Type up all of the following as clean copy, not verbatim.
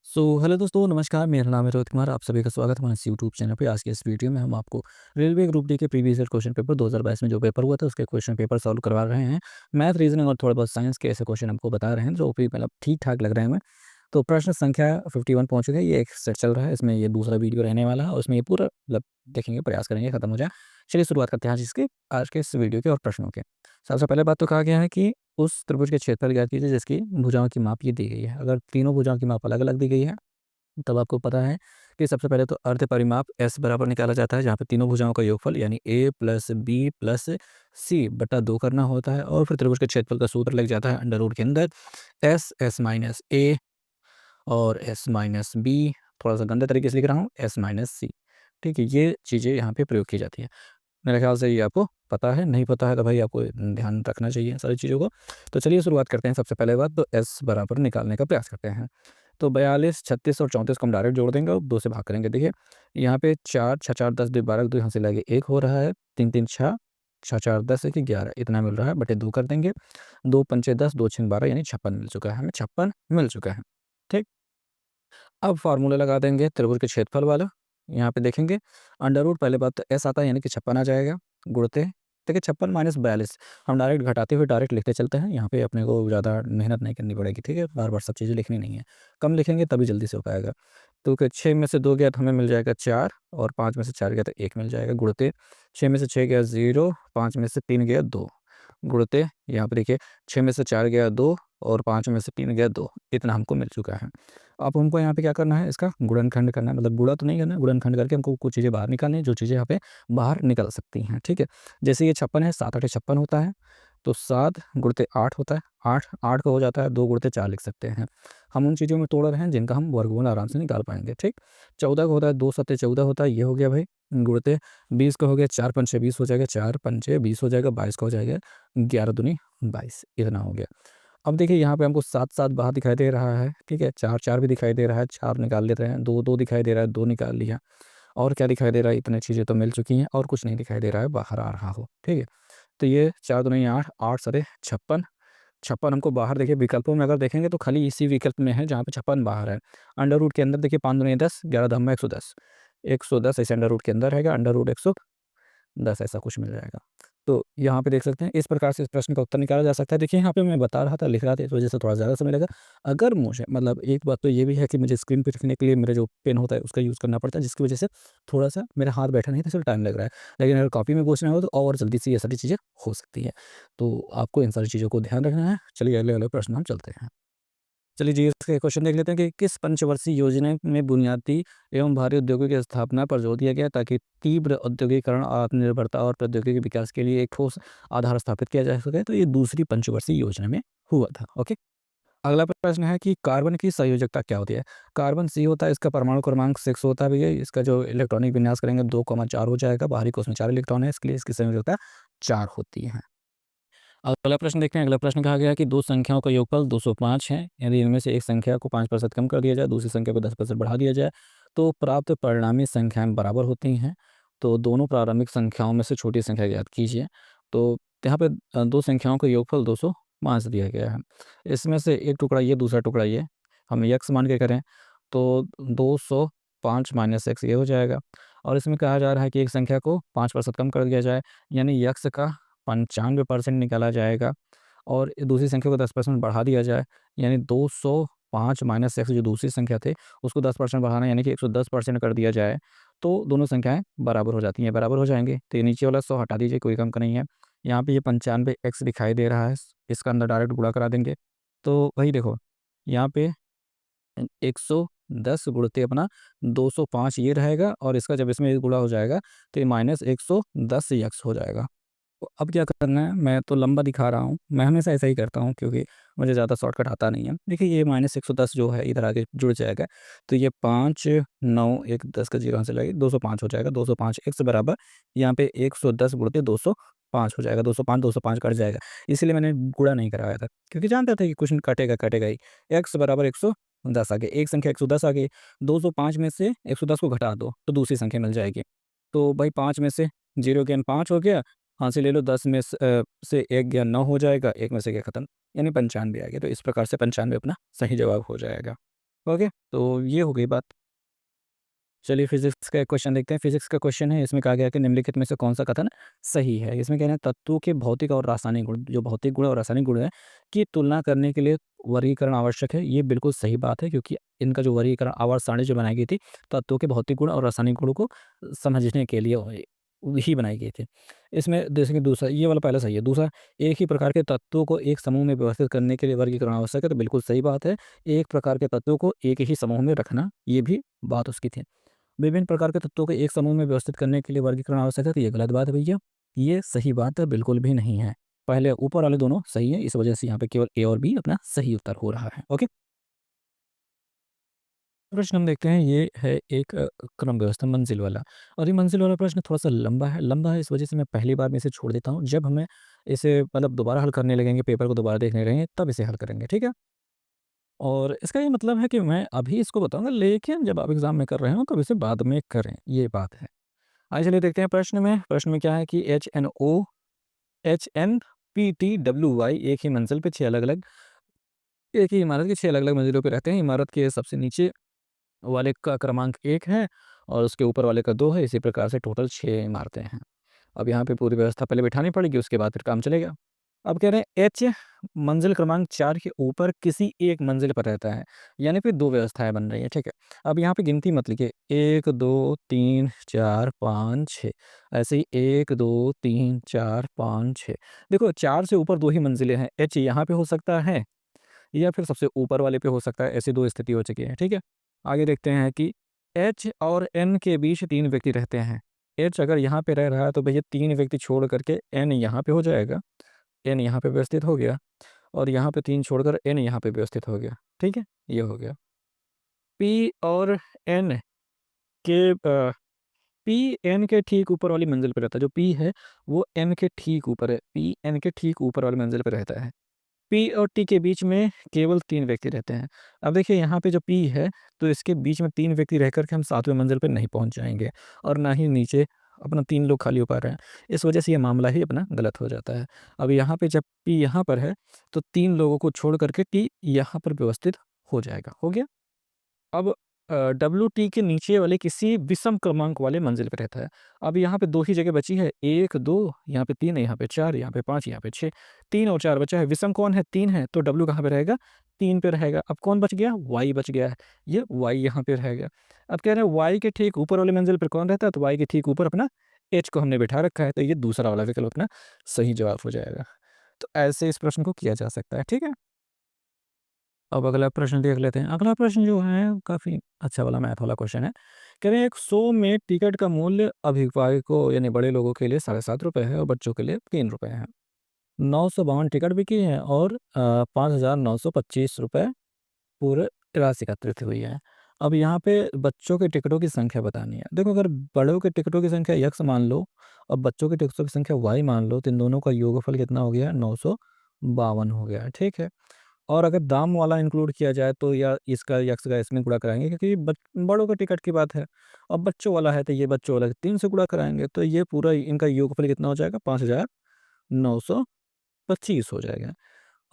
Hello दोस्तों, नमस्कार। मेरा नाम है रोहित कुमार। आप सभी का स्वागत है हमारे इस यूट्यूब चैनल पे। आज के इस वीडियो में हम आपको रेलवे ग्रुप डी के प्रीवियस ईयर क्वेश्चन पेपर 2022 में जो पेपर हुआ था उसके क्वेश्चन पेपर सॉल्व करवा रहे हैं। मैथ, रीजनिंग और थोड़ा बहुत साइंस के ऐसे क्वेश्चन आपको बता रहे हैं जो भी मतलब ठीक-ठाक लग रहे हैं हमें। तो प्रश्न संख्या 51 पहुँच चुके हैं। ये एक सेट चल रहा है, इसमें ये दूसरा वीडियो रहने वाला है और उसमें ये पूरा मतलब देखेंगे, प्रयास करेंगे खत्म हो जाए। चलिए शुरुआत करते हैं आज के इस वीडियो के और प्रश्नों के। सबसे पहले बात तो कहा गया है कि उस त्रिभुज के क्षेत्रफल ज्ञात कीजिए जिसकी भुजाओं की माप ये दी गई है। अगर तीनों भुजाओं की माप अलग-अलग दी गई है तब आपको पता है कि सबसे पहले तो अर्ध परिमाप S बराबर निकाला जाता है, जहाँ पे तीनों भुजाओं का योगफल यानी A प्लस बी प्लस सी बटा 2 करना होता है और फिर त्रिभुज के क्षेत्रफल का सूत्र लग जाता है अंडर रूट के अंदर एस माइनस ए और एस माइनस बी, थोड़ा सा गंदे तरीके से लिख रहा हूँ, एस माइनस सी। ठीक है, ये चीज़ें यहाँ पे प्रयोग की जाती है। मेरे ख्याल से ये आपको पता है, नहीं पता है तो भाई आपको ध्यान रखना चाहिए सारी चीज़ों को। तो चलिए शुरुआत करते हैं। सबसे पहले बात तो एस बराबर निकालने का प्रयास करते हैं। तो 42, 36 और 34 को हम डायरेक्ट जोड़ देंगे और 2 से भाग करेंगे। देखिए, यहाँ पे 4, 6, 4, 10, 2, 12, 2 यहाँ से लगे 1 हो रहा है, 3, 3, 6, 6, 4, 10, 1, 11 इतना मिल रहा है, बटे 2 कर देंगे। 2 पंचे 10, 2 छीन 12 यानी 56 मिल चुका है, हमें 56 मिल चुका है। ठीक? अब फ़ॉर्मूला लगा देंगे त्रिभुज के क्षेत्रफल वाला। यहाँ पे देखेंगे अंडर रूट पहले बात तो एस आता है यानी कि 56 आ जाएगा, गुणते देखिए 56 माइनस 42 हम डायरेक्ट घटाते हुए डायरेक्ट लिखते चलते हैं। यहाँ पे अपने को ज़्यादा मेहनत नहीं करनी पड़ेगी, ठीक है? बार-बार सब चीज़ें लिखनी नहीं है। कम लिखेंगे तभी जल्दी से हो पाएगा। तो कि 6 में से 2 गया तो हमें मिल जाएगा 4 और 5 में से 4 गया तो 1 मिल जाएगा, गुणते 6 में से 6 गया 0, 5 में से 3 गया 2, गुणते यहाँ पे देखिए 6 में से 4 गया 2 और 5 में से 3 गया 2, इतना हमको मिल चुका है। अब हमको यहाँ पे क्या करना है, इसका गुणनखंड करना है, मतलब गुणा तो नहीं करना है, गुणनखंड करके हमको कुछ चीज़ें बाहर निकालनी है, जो चीज़ें यहाँ पे बाहर निकल सकती हैं, ठीक है? जैसे ये 56 है, 7 आठे 56 होता है, तो 7 गुणित 8 होता है, 8 8 का हो जाता है, 2 गुणित 4 लिख सकते हैं। हम उन चीज़ों में तोड़ रहे हैं जिनका हम वर्गमूल आराम से निकाल पाएँगे, ठीक? 14 का होता है, 2 सत्ते 14 होता है, ये हो गया भाई, गुणित 20 का हो गया, 4 पंचे 20 हो जाएगा, 4 पंचे 20 हो जाएगा, 22 का हो जाएगा, 11 दूनी 22 इतना हो गया। अब देखिए यहाँ पे हमको 7-7 बाहर दिखाई दे रहा है, ठीक है? 4-4 भी दिखाई दे रहा है, 4 निकाल लेते हैं, 2-2 दिखाई दे रहा है, 2 निकाल लिया। और क्या दिखाई दे रहा है, इतनी चीज़ें तो मिल चुकी हैं और कुछ नहीं दिखाई दे रहा है बाहर आ रहा हो, ठीक है? तो ये 4 दूनी 8, 8 सते 56, 56 हमको बाहर देखिए विकल्पों में अगर देखेंगे तो खाली इसी विकल्प में है जहाँ पे 56 बाहर है। अंडर रूट के अंदर देखिए 5 दूनी 10, 11 दहम में 110, 110 ऐसे अंडर रूट के अंदर रहेगा, अंडर रूट 110 ऐसा कुछ मिल जाएगा। तो यहाँ पे देख सकते हैं इस प्रकार से इस प्रश्न का उत्तर निकाला जा सकता है। देखिए यहाँ पे मैं बता रहा था, लिख रहा था, इस वजह से थोड़ा ज़्यादा समय लगा। अगर मुझे मतलब एक बात तो ये भी है कि मुझे स्क्रीन पे लिखने के लिए मेरा जो पेन होता है उसका यूज़ करना पड़ता है, जिसकी वजह से थोड़ा-सा मेरा हाथ बैठा नहीं था, इसलिए टाइम लग रहा है। लेकिन अगर कॉपी में पूछना हो तो और जल्दी से ये सारी चीज़ें हो सकती हैं। तो आपको इन सारी चीज़ों को ध्यान रखना है। चलिए अगले-अगले प्रश्न हम चलते हैं। चलिए जी, इसके क्वेश्चन देख लेते हैं कि किस पंचवर्षीय योजना में बुनियादी एवं भारी उद्योगों की स्थापना पर जोर दिया गया ताकि तीव्र औद्योगिकरण, आत्मनिर्भरता और प्रौद्योगिकी विकास के लिए एक ठोस आधार स्थापित किया जा सके? तो ये दूसरी पंचवर्षीय योजना में हुआ था। ओके। अगला प्रश्न है कि कार्बन की संयोजकता क्या होती है? कार्बन सी होता है, इसका परमाणु क्रमांक 6 होता है भैया। इसका जो इलेक्ट्रॉनिक विन्यास करेंगे 2,4 हो जाएगा। बाहरी कोश में 4 इलेक्ट्रॉन है, इसके लिए इसकी संयोजकता 4 होती है। अगला प्रश्न देखते हैं। अगला प्रश्न कहा गया है कि दो संख्याओं का योगफल 205 है। यदि इनमें से एक संख्या को 5% कम कर दिया जाए, दूसरी संख्या को 10% बढ़ा दिया जाए, तो प्राप्त परिणामी संख्याएँ बराबर होती हैं। तो दोनों प्रारंभिक संख्याओं में से छोटी संख्या ज्ञात कीजिए। तो यहाँ पे दो संख्याओं का योगफल 205 दिया गया है। इसमें से एक टुकड़ा ये, दूसरा टुकड़ा ये, हम x मान के करें तो 205 माइनस x ये हो जाएगा। और इसमें कहा जा रहा है कि एक संख्या को 5% कम कर दिया जाए, यानी x का 95% निकाला जाएगा और दूसरी संख्या को 10% बढ़ा दिया जाए, यानी 205 माइनस एक्स जो दूसरी संख्या थे उसको 10% बढ़ाना यानी कि 110% कर दिया जाए, तो दोनों संख्याएं बराबर हो जाती हैं, बराबर हो जाएंगे। तो ये नीचे वाला 100 हटा दीजिए, कोई कम का नहीं है। यहाँ पे ये 95 एक्स दिखाई दे रहा है, इसका अंदर डायरेक्ट गुणा करा देंगे। तो वही देखो, यहाँ पे 110 गुणित अपना 205 ये रहेगा और इसका जब इसमें गुणा हो जाएगा तो ये माइनस 110 एक्स हो जाएगा। तो अब क्या करना है, मैं तो लंबा दिखा रहा हूँ, मैं हमेशा ऐसा ही करता हूँ क्योंकि मुझे ज़्यादा शॉर्टकट आता नहीं है। देखिए ये माइनस 110 जो है इधर आके जुड़ जाएगा, तो ये 5 9 1 10 का 0 यहाँ से लगेगा, 205 हो जाएगा। 205 एक्स बराबर यहाँ पे 110 गुणित 205 हो जाएगा। 205 कट जाएगा, इसीलिए मैंने गुणा नहीं कराया था क्योंकि जानता था कि क्वेश्चन कटेगा कटेगा ही। एक्स बराबर 110 आ गया, एक संख्या 110 आ गई, 205 में से 110 को घटा दो तो दूसरी संख्या मिल जाएगी। तो भाई 5 में से 0 ज्ञान 5 हो गया, हाँ से ले लो, 10 में से 1 गया 9 हो जाएगा, 1 में से गया खत्म, यानी 95 आ गया। तो इस प्रकार से 95 अपना सही जवाब हो जाएगा। ओके, तो ये हो गई बात। चलिए फिज़िक्स का एक क्वेश्चन देखते हैं। फिज़िक्स का क्वेश्चन है, इसमें कहा गया है कि निम्नलिखित में से कौन-सा कथन सही है? इसमें कह रहे हैं तत्वों के भौतिक और रासायनिक गुण, जो भौतिक गुण और रासायनिक गुण हैं, की तुलना करने के लिए वर्गीकरण आवश्यक है। ये बिल्कुल सही बात है, क्योंकि इनका जो वर्गीकरण आवर्त सारणी जो बनाई गई थी, तत्वों के भौतिक गुण और रासायनिक गुणों को समझने के लिए ही बनाई गई थी। इसमें जैसे कि दूसरा, ये वाला पहला सही है। दूसरा, एक ही प्रकार के तत्वों को एक समूह में व्यवस्थित करने के लिए वर्गीकरण आवश्यक है, तो बिल्कुल सही बात है। एक प्रकार के तत्वों को एक ही समूह में रखना, ये भी बात उसकी थी। विभिन्न प्रकार के तत्वों को एक समूह में व्यवस्थित करने के लिए वर्गीकरण आवश्यक है, तो ये गलत बात है भैया। ये सही बात है, बिल्कुल भी नहीं है। पहले ऊपर वाले दोनों सही है, इस वजह से यहाँ पे केवल ए और बी अपना सही उत्तर हो रहा है। ओके, प्रश्न हम देखते हैं, ये है एक क्रम व्यवस्था मंजिल वाला, और ये मंजिल वाला प्रश्न थोड़ा-सा लंबा है, इस वजह से मैं पहली बार में इसे छोड़ देता हूँ। जब हमें इसे मतलब दोबारा हल करने लगेंगे, पेपर को दोबारा देखने लगेंगे, तब इसे हल करेंगे, ठीक है? और इसका ये मतलब है कि मैं अभी इसको बताऊँगा, लेकिन जब आप एग्ज़ाम में कर रहे हो, तब इसे बाद में करें, ये बात है। आइए चलिए देखते हैं प्रश्न में क्या है कि HNPTWY एक ही मंजिल पे 6 अलग-अलग एक ही इमारत की 6 अलग-अलग मंजिलों पे रहते हैं। इमारत के सबसे नीचे वाले का क्रमांक 1 है और उसके ऊपर वाले का 2 है। इसी प्रकार से टोटल 6 इमारतें हैं। अब यहाँ पे पूरी व्यवस्था पहले बिठानी पड़ेगी, उसके बाद फिर काम चलेगा। अब कह रहे हैं एच मंजिल क्रमांक 4 के ऊपर किसी एक मंजिल पर रहता है, यानी फिर 2 व्यवस्थाएँ बन रही हैं, ठीक है। अब यहाँ पे गिनती मत लिखिए, 1, 2, 3, 4, 5, 6, ऐसे ही 1, 2, 3, 4, 5, 6। देखो 4 से ऊपर 2 ही मंजिलें हैं, एच यहाँ पे हो सकता है या फिर सबसे ऊपर वाले पे हो सकता है, ऐसी 2 स्थिति हो चुकी है, ठीक है। आगे देखते हैं कि एच और एन के बीच 3 व्यक्ति रहते हैं। एच अगर यहाँ पे रह रहा है, तो भैया 3 व्यक्ति छोड़ करके एन यहाँ पे हो जाएगा, एन यहाँ पे व्यवस्थित हो गया, और यहाँ पे 3 छोड़कर एन यहाँ पे व्यवस्थित हो गया, ठीक है? ये हो गया। पी और एन के पी एन के ठीक ऊपर वाली मंजिल पे रहता है। जो पी है, वो एन के ठीक ऊपर है। पी एन के ठीक ऊपर वाली मंजिल पे रहता है। पी और टी के बीच में केवल 3 व्यक्ति रहते हैं। अब देखिए यहाँ पे जो पी है, तो इसके बीच में 3 व्यक्ति रह कर के हम 7वें मंजिल पे नहीं पहुँच जाएँगे, और ना ही नीचे अपना 3 लोग खाली हो पा रहे हैं। इस वजह से ये मामला ही अपना गलत हो जाता है। अब यहाँ पे जब पी यहाँ पर है, तो 3 लोगों को छोड़ कर के टी यहाँ पर व्यवस्थित हो जाएगा। हो गया? अब डब्ल्यूटी के नीचे वाले किसी विषम क्रमांक वाले मंजिल पे रहता है। अब यहाँ पे 2 ही जगह बची है, 1, 2, यहाँ पे 3 है, यहाँ पे 4, यहाँ पे 5, यहाँ पे 6। 3 और 4 बचा है, विषम कौन है? 3 है, तो डब्ल्यू कहाँ पे रहेगा? 3 पे रहेगा। अब कौन बच गया? वाई बच गया है, ये वाई यहाँ पे रहेगा। अब कह रहे हैं वाई के ठीक ऊपर वाले मंजिल पे कौन रहता है? तो वाई के ठीक ऊपर अपना एच को हमने बिठा रखा है, तो ये दूसरा वाला विकल्प अपना सही जवाब हो जाएगा। तो ऐसे इस प्रश्न को किया जा सकता है, ठीक है? अब अगला प्रश्न देख लेते हैं। अगला प्रश्न जो है काफ़ी अच्छा वाला मैथ वाला क्वेश्चन है। कह रहे हैं एक शो में टिकट का मूल्य अभिभावकों यानी बड़े लोगों के लिए ₹7.5 है और बच्चों के लिए ₹3 है। 952 टिकट बिकी है और ₹5,925 पूरे राशि एकत्रित हुई है। अब यहाँ पे बच्चों के टिकटों की संख्या बतानी है। देखो अगर बड़ों के टिकटों की संख्या x मान लो और बच्चों के टिकटों की संख्या y मान लो, तो इन दोनों का योगफल कितना हो गया? 952 हो गया, ठीक है। और अगर दाम वाला इंक्लूड किया जाए, तो या इसका यक्स का इसमें गुणा कराएँगे, क्योंकि बड़ों का टिकट की बात है। और बच्चों वाला है, तो ये बच्चों वाला 3 से गुणा कराएँगे, तो ये पूरा इनका योगफल कितना हो जाएगा? 5,925 हो जाएगा।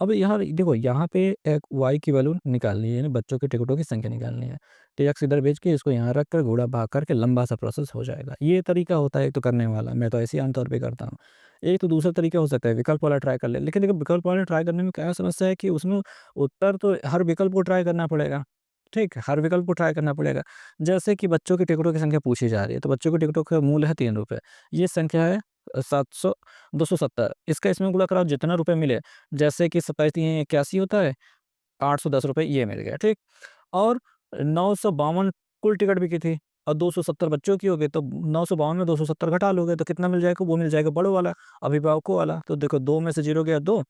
अब यहाँ देखो, यहाँ पे एक वाई की वैल्यू निकालनी है, यानी बच्चों के टिकटों की संख्या निकालनी है। तो एक्स इधर भेज के इसको यहाँ रख कर गुणा भाग करके लंबा सा प्रोसेस हो जाएगा। ये तरीका होता है एक तो करने वाला, मैं तो ऐसे ही आम तौर पे करता हूँ। एक तो दूसरा तरीका हो सकता है विकल्प वाला ट्राई कर ले, लेकिन देखो विकल्प वाला ट्राई करने में क्या समस्या है कि उसमें उत्तर तो हर विकल्प को ट्राई करना पड़ेगा। ठीक, हर विकल्प को ट्राई करना पड़ेगा। जैसे कि बच्चों की टिकटों की संख्या पूछी जा रही है, तो बच्चों की टिकटों का मूल्य है ₹3, ये संख्या है 700 270, इसका इसमें गुणा कराओ जितना रुपए मिले, जैसे कि 27 तियां 81 होता है, ₹810 ये मिल गया, ठीक। और 952 कुल टिकट बिकी थी और 270 बच्चों की हो गई, तो 952 में 270 घटा लोगे तो कितना मिल जाएगा? वो मिल जाएगा बड़ों वाला, अभिभावकों वाला। तो देखो 2 में से 0 गया 2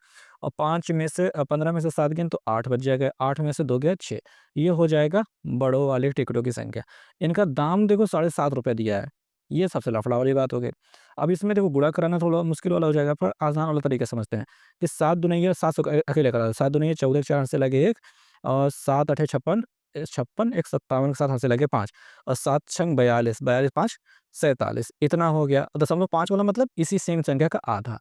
और 5 में से 15 में से 7 गए तो 8 बच जाएगा, 8 में से 2 गया 6। ये हो जाएगा बड़ों वाले टिकटों की संख्या। इनका दाम देखो ₹7.5 दिया है। ये सबसे लफड़ा वाली बात हो गई। अब इसमें देखो गुणा कराना थोड़ा मुश्किल वाला हो जाएगा, पर आसान वाला तरीका समझते हैं कि 7 दूनी 7 सौ अकेले करा, 7 दूनी 14, 4 से लगे 1 और 7 आठे 56, 56 1 57 के साथ हाथ से लगे 5 और 7 छंग 42, 42 5 47, इतना हो गया। 0.5 वाला मतलब इसी सेम संख्या का आधा।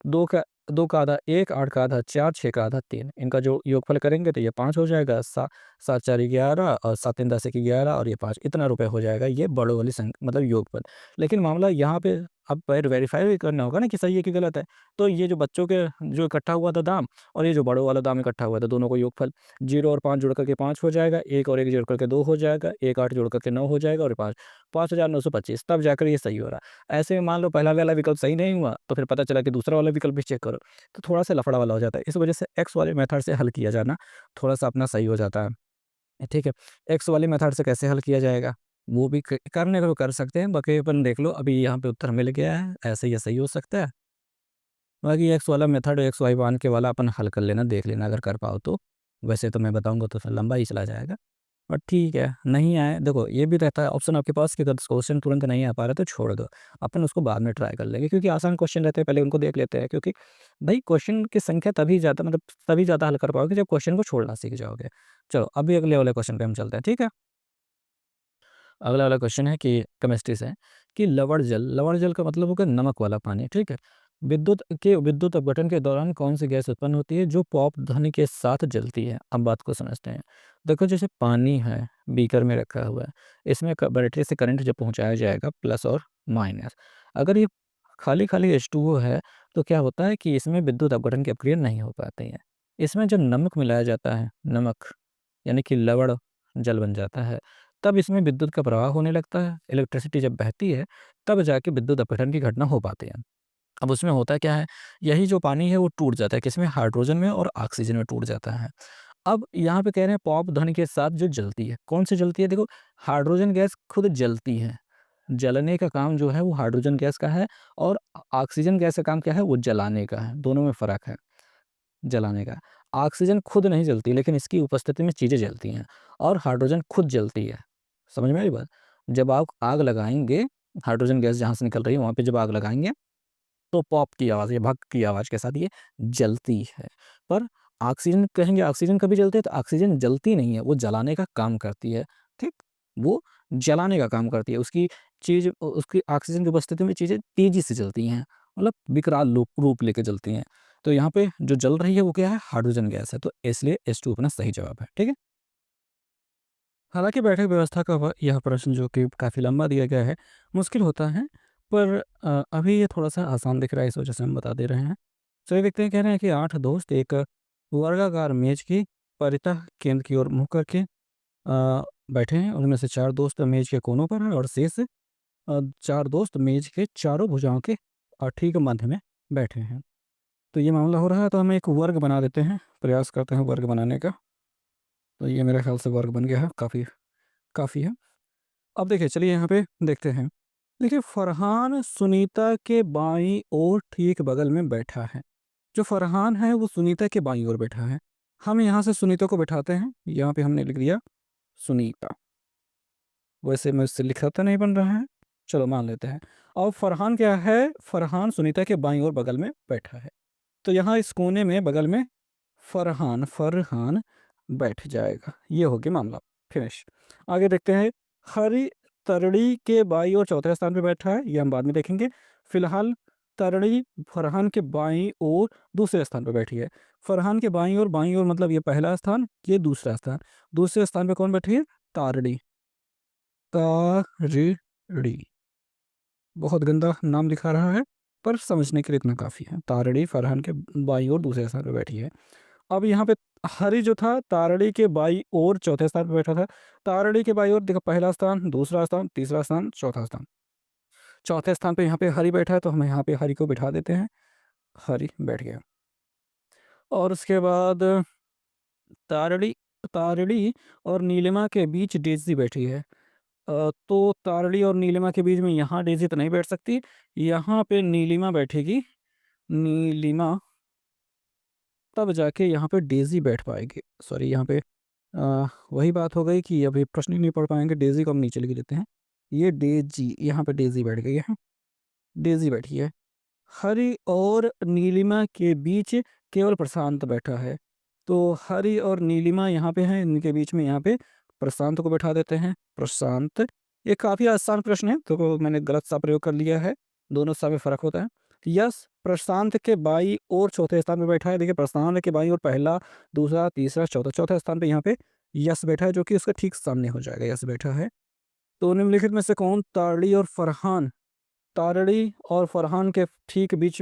2 का 2 का आधा 1, 8 का आधा 4, 6 का आधा 3, इनका जो योगफल करेंगे तो ये 5 हो जाएगा। 7 4 11 और 7 3 10 1 11 और ये 5, इतना रुपए हो जाएगा ये बड़ों वाली मतलब योगफल। लेकिन मामला यहाँ पे अब फिर वेरीफाई भी करना होगा ना कि सही है कि गलत है। तो ये जो बच्चों के जो इकट्ठा हुआ था दाम और ये जो बड़ों वाला दाम इकट्ठा हुआ था, दोनों को योगफल 0 और 5 जोड़ करके 5 हो जाएगा, 1 और 1 जोड़ करके 2 हो जाएगा, 1 8 जोड़ करके 9 हो जाएगा और 5 5,925, तब जाकर ये सही हो रहा है। ऐसे में मान लो पहला वाला विकल्प सही नहीं हुआ, तो फिर पता चला कि दूसरा वाला विकल्प भी चेक करो, तो थोड़ा-सा लफड़ा वाला हो जाता है। इस वजह से एक्स वाले मेथड से हल किया जाना थोड़ा-सा अपना सही हो जाता है। ठीक है? एक्स वाली मेथड से कैसे हल किया जाएगा? वो भी करने को कर सकते हैं, बाकी अपन देख लो अभी यहाँ पे उत्तर मिल गया है, ऐसे या सही हो सकता है। बाकी एक्स वाला मेथड एक्स वाई मान के वाला अपन हल कर लेना, देख लेना अगर कर पाओ तो। वैसे तो मैं बताऊँगा तो फिर लंबा ही चला जाएगा। बट ठीक है, नहीं आए देखो ये भी रहता है ऑप्शन आपके पास कि अगर क्वेश्चन तुरंत नहीं आ पा रहा तो छोड़ दो। अपन उसको बाद में ट्राई कर लेंगे क्योंकि आसान क्वेश्चन रहते हैं, पहले उनको देख लेते हैं क्योंकि भाई क्वेश्चन की संख्या तभी ज़्यादा मतलब तभी ज़्यादा हल कर पाओगे जब क्वेश्चन को छोड़ना सीख जाओगे। चलो अभी अगले वाले क्वेश्चन पे हम चलते हैं, ठीक है? अगला वाला क्वेश्चन है कि केमिस्ट्री से है कि लवण जल का मतलब होगा नमक वाला पानी, ठीक है? विद्युत अपघटन के दौरान कौन सी गैस उत्पन्न होती है जो पॉप ध्वनि के साथ जलती है? अब बात को समझते हैं। देखो जैसे पानी है, बीकर में रखा हुआ है, इसमें बैटरी से करंट जब पहुंचाया जाएगा प्लस और माइनस, अगर ये खाली खाली H2O है तो क्या होता है कि इसमें विद्युत अपघटन की अपक्रिया नहीं हो पाती है। इसमें जब नमक मिलाया जाता है, नमक यानी कि लवण जल बन जाता है, तब इसमें विद्युत का प्रवाह होने लगता है। इलेक्ट्रिसिटी जब बहती है, तब जाके विद्युत अपघटन की घटना हो पाती है। अब उसमें होता क्या है, यही जो पानी है वो टूट जाता है, किसमें? हाइड्रोजन में और ऑक्सीजन में टूट जाता है। अब यहाँ पे कह रहे हैं पॉप ध्वनि के साथ जो जलती है, कौन सी जलती है? देखो हाइड्रोजन गैस खुद जलती है, जलने का काम जो है वो हाइड्रोजन गैस का है और ऑक्सीजन गैस का काम क्या है? वो जलाने का है, दोनों में फ़र्क है। जलाने का। ऑक्सीजन खुद नहीं जलती लेकिन इसकी उपस्थिति में चीज़ें जलती हैं और हाइड्रोजन खुद जलती है। समझ में आई बात? जब आप आग लगाएँगे, हाइड्रोजन गैस जहाँ से निकल रही है वहाँ पे जब आग लगाएँगे तो पॉप की आवाज़ या भक की आवाज़ के साथ ये जलती है। पर ऑक्सीजन कहेंगे ऑक्सीजन कभी जलती है तो ऑक्सीजन जलती नहीं है, वो जलाने का काम करती है, ठीक? वो जलाने का काम करती है। उसकी ऑक्सीजन की उपस्थिति में चीज़ें तेज़ी से जलती हैं, मतलब विकराल रूप लेके जलती हैं। तो यहाँ पे जो जल रही है वो क्या है? हाइड्रोजन गैस है, तो इसलिए H2 अपना सही जवाब है, ठीक है? हालाँकि बैठक व्यवस्था का यह प्रश्न जो कि काफ़ी लंबा दिया गया है, मुश्किल होता है, पर अभी ये थोड़ा-सा आसान दिख रहा है इस वजह से हम बता दे रहे हैं। सभी व्यक्ति कह रहे हैं कि 8 दोस्त एक वर्गाकार मेज़ की परितः केंद्र की ओर मुँह करके बैठे हैं। उनमें से 4 दोस्त मेज़ के कोनों पर हैं और शेष 4 दोस्त मेज़ के चारों भुजाओं के ठीक मध्य में बैठे हैं। तो ये मामला हो रहा है तो हम एक वर्ग बना देते हैं, प्रयास करते हैं वर्ग बनाने का। तो ये मेरे ख़्याल से वर्ग बन गया है, काफ़ी काफ़ी है। अब देखिए चलिए यहाँ पे देखते हैं। देखिए फरहान सुनीता के बाईं ओर ठीक बगल में बैठा है। जो फरहान है वो सुनीता के बाईं ओर बैठा है। हम यहाँ से सुनीता को बिठाते हैं। यहाँ पे हमने लिख दिया सुनीता। वैसे मुझसे लिखा तो नहीं बन रहा है। चलो मान लेते हैं। और फरहान क्या है? फरहान सुनीता के बाईं ओर बगल में बैठा है। तो यहाँ इस कोने में बगल में फरहान फरहान बैठ जाएगा। ये हो गया मामला, फिनिश। आगे देखते हैं। हरी तरड़ी के बाईं ओर चौथे स्थान पे बैठा है, ये हम बाद में देखेंगे। फिलहाल तरड़ी फरहान के बाईं ओर दूसरे स्थान पे बैठी है। फरहान के बाईं ओर मतलब ये पहला स्थान, ये दूसरा स्थान। दूसरे स्थान पे कौन बैठी है? तारड़ी। तारड़ी बहुत गंदा नाम दिखा रहा है, पर समझने के लिए इतना काफ़ी है। तारड़ी फरहान के बाईं ओर दूसरे स्थान पे बैठी है। अब यहाँ पे हरि जो था तारड़ी के बाईं ओर चौथे स्थान पे बैठा था। तारड़ी के बाईं ओर देखो पहला स्थान, दूसरा स्थान, तीसरा स्थान, चौथा स्थान। चौथे स्थान पे यहाँ पे हरि बैठा है तो हम यहाँ पे हरि को बिठा देते हैं। हरि बैठ गया। और उसके बाद तारड़ी तारड़ी और नीलिमा के बीच डेज़ी बैठी है। तो तारड़ी और नीलिमा के बीच में यहाँ डेज़ी तो नहीं बैठ सकती। यहाँ पे नीलिमा बैठेगी। नीलिमा तब जाके यहाँ पे डेज़ी बैठ पाएगी। सॉरी यहाँ पे वही बात हो गई कि अभी प्रश्न ही नहीं पढ़ पाएँगे, डेज़ी को हम नीचे लिख देते हैं। ये डेज़ी यहाँ पे डेज़ी बैठ गई है, डेज़ी बैठी है। हरि और नीलिमा के बीच केवल प्रशांत बैठा है। तो हरि और नीलिमा यहाँ पे हैं, इनके बीच में यहाँ पे प्रशांत को बैठा देते हैं, प्रशांत। ये काफ़ी आसान प्रश्न है, तो मैंने गलत सा प्रयोग कर लिया है, दोनों सा में फ़र्क होता है। यस प्रशांत के बाईं ओर चौथे स्थान पे बैठा है। देखिए प्रशांत के बाईं ओर पहला, दूसरा, तीसरा, चौथा, चौथा स्थान पे यहाँ पे यश बैठा है, जो कि उसका ठीक सामने हो जाएगा, यश बैठा है। तो निम्नलिखित में से कौन तारड़ी और फरहान के ठीक बीच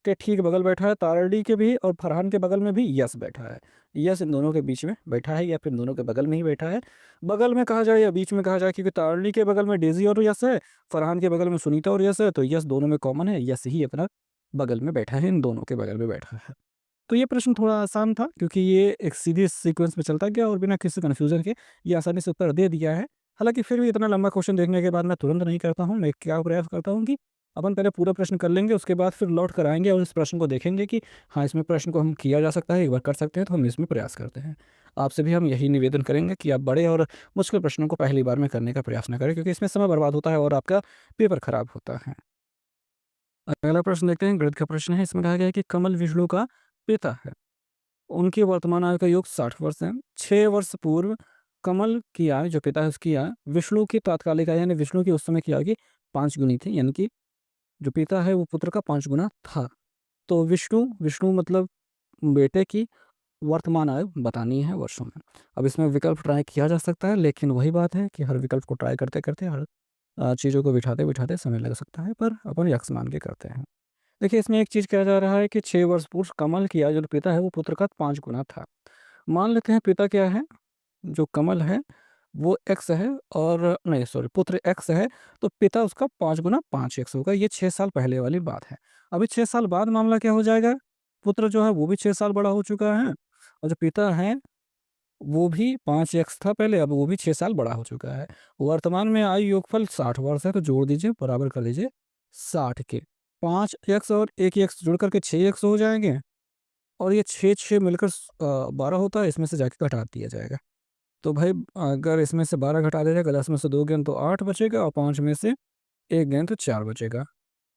के ठीक बगल बैठा है? तारड़ी के भी और फरहान के बगल में भी यश बैठा है। यश इन दोनों के बीच में बैठा है या फिर दोनों के बगल में ही बैठा है। बगल में कहा जाए या बीच में कहा जाए, क्योंकि तारड़ी के बगल में डेज़ी और यश है, फरहान के बगल में सुनीता और यश है, तो यश दोनों में कॉमन है, यश ही अपना बगल में बैठा है, इन दोनों के बगल में बैठा है। तो ये प्रश्न थोड़ा आसान था, क्योंकि ये एक सीधे सीक्वेंस में चलता गया और बिना किसी कन्फ्यूज़न के ये आसानी से उत्तर दे दिया है। हालाँकि फिर भी इतना लंबा क्वेश्चन देखने के बाद मैं तुरंत नहीं करता हूँ। मैं क्या प्रयास करता हूँ कि अपन पहले पूरा प्रश्न कर लेंगे, उसके बाद फिर लौट कर आएँगे और इस प्रश्न को देखेंगे कि हाँ, इसमें प्रश्न को हम किया जा सकता है, एक बार कर सकते हैं, तो हम इसमें प्रयास करते हैं। आपसे भी हम यही निवेदन करेंगे कि आप बड़े और मुश्किल प्रश्नों को पहली बार में करने का प्रयास ना करें, क्योंकि इसमें समय बर्बाद होता है और आपका पेपर खराब होता है। अगला प्रश्न देखते हैं, गणित का प्रश्न है। इसमें कहा गया है कि कमल विष्णु का पिता है। उनकी वर्तमान आयु का योग 60 वर्ष है। 6 वर्ष पूर्व कमल की आयु, जो पिता है उसकी आयु, विष्णु की तात्कालिक आयु यानी विष्णु की उस समय की आयु की 5 गुनी थी, यानी कि जो पिता है वो पुत्र का 5 गुना था। तो विष्णु विष्णु मतलब बेटे की वर्तमान आयु बतानी है वर्षों में। अब इसमें विकल्प ट्राई किया जा सकता है, लेकिन वही बात है कि हर विकल्प को ट्राई करते-करते हर चीज़ों को बिठाते-बिठाते समय लग सकता है, पर अपन यक्स मान के करते हैं। देखिए इसमें एक चीज़ कहा जा रहा है कि 6 वर्ष पूर्व कमल की आयु, जो पिता है वो पुत्र का 5 गुना था। मान लेते हैं पिता क्या है, जो कमल है वो एक्स है, और नहीं सॉरी पुत्र एक्स है, तो पिता उसका 5 गुना 5 एक्स होगा। ये 6 साल पहले वाली बात है। अभी 6 साल बाद मामला क्या हो जाएगा, पुत्र जो है वो भी 6 साल बड़ा हो चुका है, और जो पिता है वो भी 5 एक्स था पहले, अब वो भी 6 साल बड़ा हो चुका है। वर्तमान में आयु योगफल 60 वर्ष है, तो जोड़ दीजिए, बराबर कर लीजिए 60 के। 5 एक्स और 1 एक्स जुड़ करके 6 एक्स हो जाएँगे, और ये 6 मिलकर 12 होता है, इसमें से जाके घटा दिया जाएगा। तो भाई अगर इसमें से 12 घटा दिया जाएगा, 10 में से 2 गए तो 8 बचेगा, और 5 में से 1 गए तो 4 बचेगा।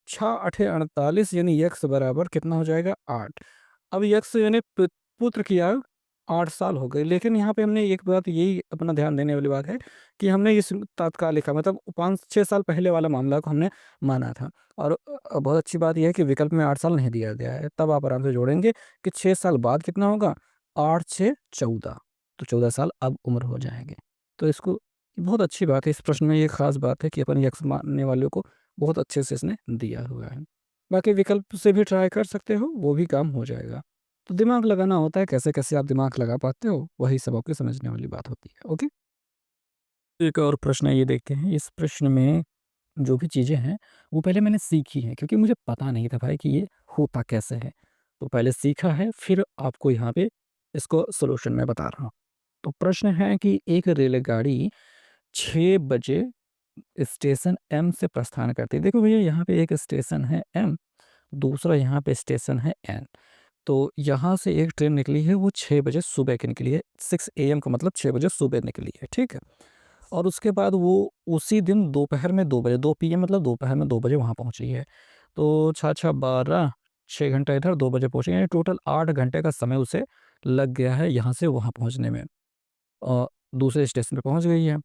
6 आठे 48, यानी एक्स बराबर कितना हो जाएगा 8। अब एक्स यानी पुत्र की आयु 8 साल हो गई। लेकिन यहाँ पे हमने एक बात, यही अपना ध्यान देने वाली बात है कि हमने इस तात्कालिक का मतलब 5-6 साल पहले वाला मामला को हमने माना था, और बहुत अच्छी बात ये है कि विकल्प में 8 साल नहीं दिया गया है। तब आप आराम से जोड़ेंगे कि 6 साल बाद कितना होगा, 8 6 14, तो 14 साल अब उम्र हो जाएँगे। तो इसको बहुत अच्छी बात है, इस प्रश्न में ये ख़ास बात है कि अपन यक्स मानने वालों को बहुत अच्छे से इसने दिया हुआ है। बाकी विकल्प से भी ट्राई कर सकते हो, वो भी काम हो जाएगा। तो दिमाग लगाना होता है, कैसे-कैसे आप दिमाग लगा पाते हो, वही सब आपके समझने वाली बात होती है। ओके? एक और प्रश्न है, ये देखते हैं। इस प्रश्न में जो भी चीज़ें हैं, वो पहले मैंने सीखी हैं, क्योंकि मुझे पता नहीं था भाई कि ये होता कैसे है। तो पहले सीखा है, फिर आपको यहाँ पे इसको सॉल्यूशन मैं बता रहा हूँ। तो प्रश्न है कि एक रेलगाड़ी 6 बजे स्टेशन एम से प्रस्थान करती है। देखो भैया यहाँ पे एक स्टेशन है एम, दूसरा यहाँ पे स्टेशन है एन। तो यहाँ से एक ट्रेन निकली है, वो 6 बजे सुबह की निकली है। 6 एएम का मतलब 6 बजे सुबह निकली है, ठीक है? और उसके बाद वो उसी दिन दोपहर में 2 बजे, 2 पीएम मतलब दोपहर में 2 बजे वहाँ पहुँची है। तो छः-छः 12, 6 घंटा इधर, 2 बजे पहुँची, यानी टोटल 8 घंटे का समय उसे लग गया है यहाँ से वहाँ पहुँचने में। दूसरे स्टेशन पे पहुँच गई है,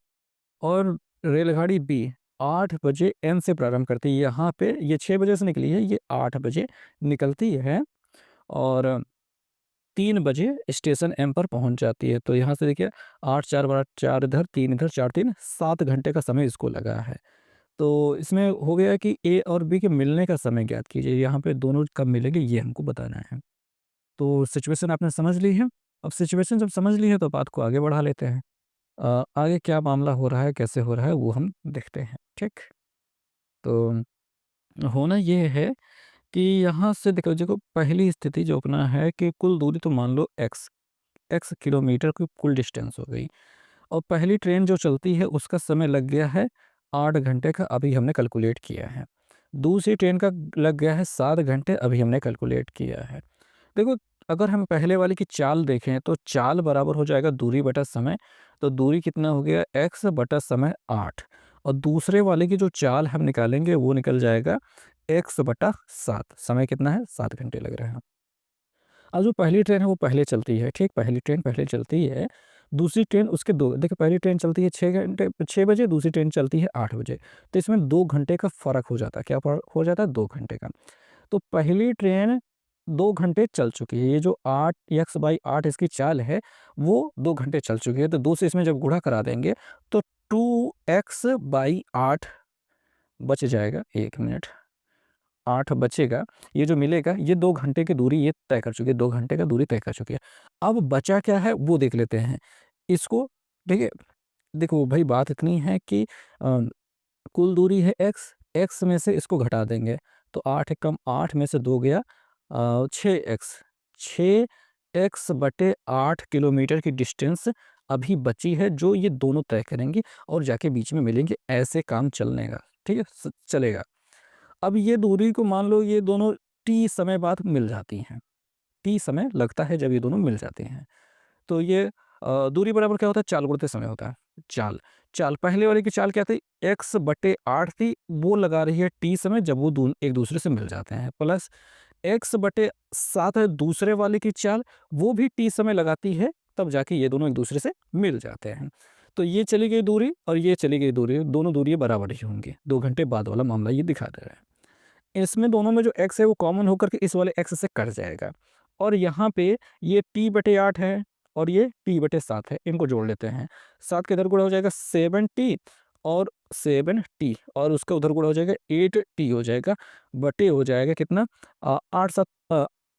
और रेलगाड़ी बी 8 बजे एन से प्रारंभ करती है। यहाँ पे ये 6 बजे से निकली है, ये 8 बजे निकलती है, और 3 बजे स्टेशन एम पर पहुँच जाती है। तो यहाँ से देखिए 8 4 12 4 इधर 3 इधर 4 3 7 घंटे का समय इसको लगा है। तो इसमें हो गया कि ए और बी के मिलने का समय ज्ञात कीजिए। यहाँ पे दोनों कब मिलेंगे ये हमको बताना है। तो सिचुएशन आपने समझ ली है। अब सिचुएशन जब समझ ली है तो बात को आगे बढ़ा लेते हैं। आगे क्या मामला हो रहा है, कैसे हो रहा है वो हम देखते हैं, ठीक? तो होना ये है कि यहाँ से देखो देखो पहली स्थिति जो अपना है कि कुल दूरी तो मान लो एक्स एक्स किलोमीटर की कुल डिस्टेंस हो गई, और पहली ट्रेन जो चलती है उसका समय लग गया है 8 घंटे का, अभी हमने कैलकुलेट किया है। दूसरी ट्रेन का लग गया है 7 घंटे, अभी हमने कैलकुलेट किया है। देखो अगर हम पहले वाले की चाल देखें तो चाल बराबर हो जाएगा दूरी बटा समय। तो दूरी कितना हो गया, एक्स बटा समय 8, और दूसरे वाले की जो चाल हम निकालेंगे वो निकल जाएगा एक्स बटा 7। समय कितना है, 7 घंटे लग रहे हैं। अब जो पहली ट्रेन है वो पहले चलती है, ठीक? पहली ट्रेन पहले चलती है, दूसरी ट्रेन उसके दो, देखिए पहली ट्रेन चलती है 6 घंटे 6 बजे, दूसरी ट्रेन चलती है 8 बजे। तो इसमें 2 घंटे का फ़र्क हो जाता है। क्या फ़र्क हो जाता है? 2 घंटे का। तो पहली ट्रेन 2 घंटे चल चुकी है। ये जो 8x/8 इसकी चाल है, वो 2 घंटे चल चुकी है। तो 2 से इसमें जब गुणा करा देंगे तो 2x/8 बच जाएगा। 1 मिनट, 8 बचेगा। ये जो मिलेगा, ये 2 घंटे की दूरी ये तय कर चुकी है, 2 घंटे का दूरी तय कर चुकी है। अब बचा क्या है वो देख लेते हैं। इसको देखिए, देखो भाई बात इतनी है कि कुल दूरी है x, x में से इसको घटा देंगे तो 8 कम 8 में से 2 गया 6x, 6x/8 किलोमीटर की डिस्टेंस अभी बची है, जो ये दोनों तय करेंगे और जाके बीच में मिलेंगे। ऐसे काम चलने का, ठीक है, चलेगा। अब ये दूरी को मान लो ये दोनों t समय बाद मिल जाती हैं, t समय लगता है जब ये दोनों मिल जाते हैं। तो ये दूरी बराबर क्या होता है, चाल गुणित समय होता है। चाल, चाल पहले वाले की चाल क्या थी, x/8 थी, वो लगा रही है t समय जब वो एक दूसरे से मिल जाते हैं, प्लस x/7 है दूसरे वाले की चाल, वो भी t समय लगाती है, तब जाके ये दोनों एक दूसरे से मिल जाते हैं। तो ये चली गई दूरी और ये चली गई दूरी, दोनों दूरी बराबर ही होंगी। 2 घंटे बाद वाला मामला ये दिखा दे रहा है। इसमें दोनों में जो x है वो कॉमन होकर के इस वाले x से कट जाएगा, और यहाँ पे ये t/8 है और ये t/7 है, इनको जोड़ लेते हैं। 7 के इधर गुणा हो जाएगा 7t और 7t, और उसका उधर गुणा हो जाएगा 8t हो जाएगा, बटे हो जाएगा कितना 8 7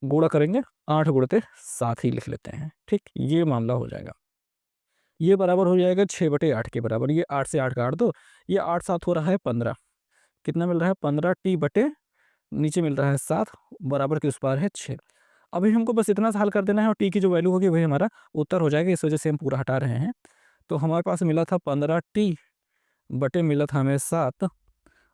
गुणा करेंगे 8 गुणते 7 ही लिख लेते हैं। ठीक, ये मामला हो जाएगा। ये बराबर हो जाएगा 6/8 के बराबर। ये 8 से 8 काट दो, ये 8 7 हो रहा है 15। कितना मिल रहा है, 15t बटे नीचे मिल रहा है 7, बराबर के उस पार है 6। अभी हमको बस इतना सा हल कर देना है और t की जो वैल्यू होगी वही हमारा उत्तर हो जाएगा। इस वजह से हम पूरा हटा रहे हैं। तो हमारे पास मिला था 15t बटे मिला था हमें 7,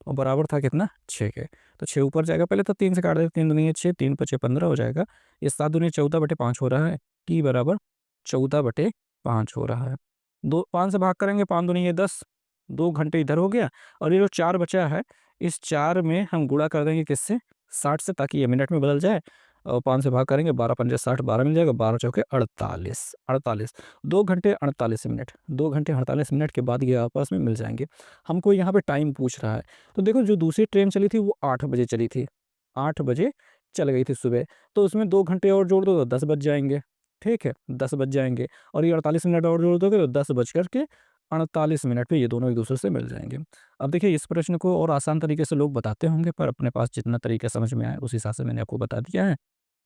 और बराबर था कितना 6 के। तो 6 ऊपर जाएगा, पहले तो 3 से काट देते, 3 दूनी 6, 3 × 5 = 15 हो जाएगा। ये 7 दूनी 14/5 हो रहा है, t बराबर 14/5 हो रहा है। 5 से भाग करेंगे, 5 दूनी 10, 2 घंटे इधर हो गया। और ये जो 4 बचा है, इस 4 में हम गुणा कर देंगे किससे, 60 से, ताकि ये मिनट में बदल जाए। और 5 से भाग करेंगे, 12 × 5 = 60, 12 मिल जाएगा, 12 चौके 48, 48, 2 घंटे 48 मिनट, 2 घंटे 48 मिनट के बाद ये आपस में मिल जाएंगे। हमको यहाँ पे टाइम पूछ रहा है, तो देखो जो दूसरी ट्रेन चली थी वो 8 बजे चली थी, 8 बजे चल गई थी सुबह, तो उसमें 2 घंटे और जोड़ दो तो 10 बज जाएंगे। ठीक है, 10 बज जाएंगे, और ये 48 मिनट और जोड़ दोगे तो 10:48 पे ये दोनों एक दूसरे से मिल जाएंगे। अब देखिए, इस प्रश्न को और आसान तरीके से लोग बताते होंगे, पर अपने पास जितना तरीका समझ में आए उस हिसाब से मैंने आपको बता दिया है।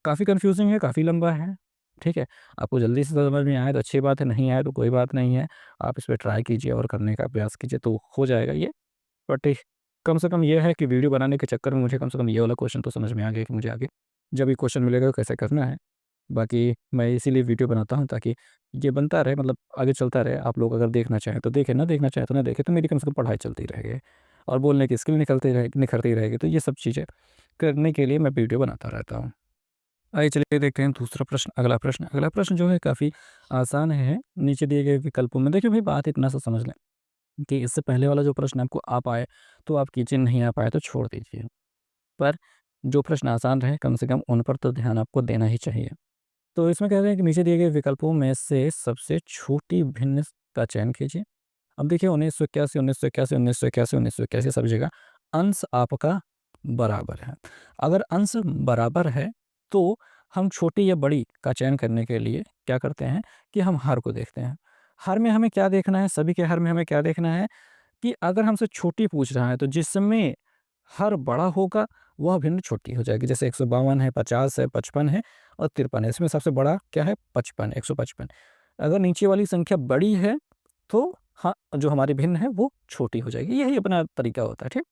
काफ़ी कन्फ्यूज़िंग है, काफ़ी लंबा है, ठीक है। आपको जल्दी से समझ में आए तो अच्छी बात है, नहीं आए तो कोई बात नहीं है। आप इस पे ट्राई कीजिए और करने का प्रयास कीजिए तो हो जाएगा ये। बट कम से कम ये है कि वीडियो बनाने के चक्कर में मुझे कम से कम ये वाला क्वेश्चन तो समझ में आ गया कि मुझे आगे जब ये क्वेश्चन मिलेगा तो कैसे करना है। बाकी मैं इसीलिए वीडियो बनाता हूँ, ताकि ये बनता रहे, मतलब आगे चलता रहे। आप लोग अगर देखना चाहें तो देखें, ना देखना चाहें तो ना देखें, तो मेरी कम से कम पढ़ाई चलती रहेगी और बोलने की स्किल निखरती रहेगी। तो ये सब चीज़ें करने के लिए मैं वीडियो बनाता रहता हूँ। आइए चलिए देखते हैं दूसरा प्रश्न, अगला प्रश्न जो है काफ़ी आसान है। नीचे दिए गए विकल्पों में देखिए भाई, बात इतना सा समझ लें कि इससे पहले वाला जो प्रश्न आपको आ पाए तो आप कीजिए, नहीं आ पाए तो छोड़ दीजिए। पर जो प्रश्न आसान रहे कम से कम उन पर तो ध्यान आपको देना ही चाहिए। तो इसमें कह रहे हैं कि नीचे दिए गए विकल्पों में से सबसे छोटी भिन्न का चयन कीजिए। अब देखिए, 1981, 1981, 1981, 1981 सब जगह अंश आपका बराबर है। अगर अंश बराबर है तो हम छोटी या बड़ी का चयन करने के लिए क्या करते हैं कि हम हर को देखते हैं। हर में हमें क्या देखना है, सभी के हर में हमें क्या देखना है कि अगर हमसे छोटी पूछ रहा है तो जिसमें हर बड़ा होगा वह भिन्न छोटी हो जाएगी। जैसे 152 है, 50 है, 55 है और 53 है। इसमें सबसे बड़ा क्या है, 55, 155। अगर नीचे वाली संख्या बड़ी है तो हाँ, जो हमारी भिन्न है वो छोटी हो जाएगी। यही अपना तरीका होता है, ठीक।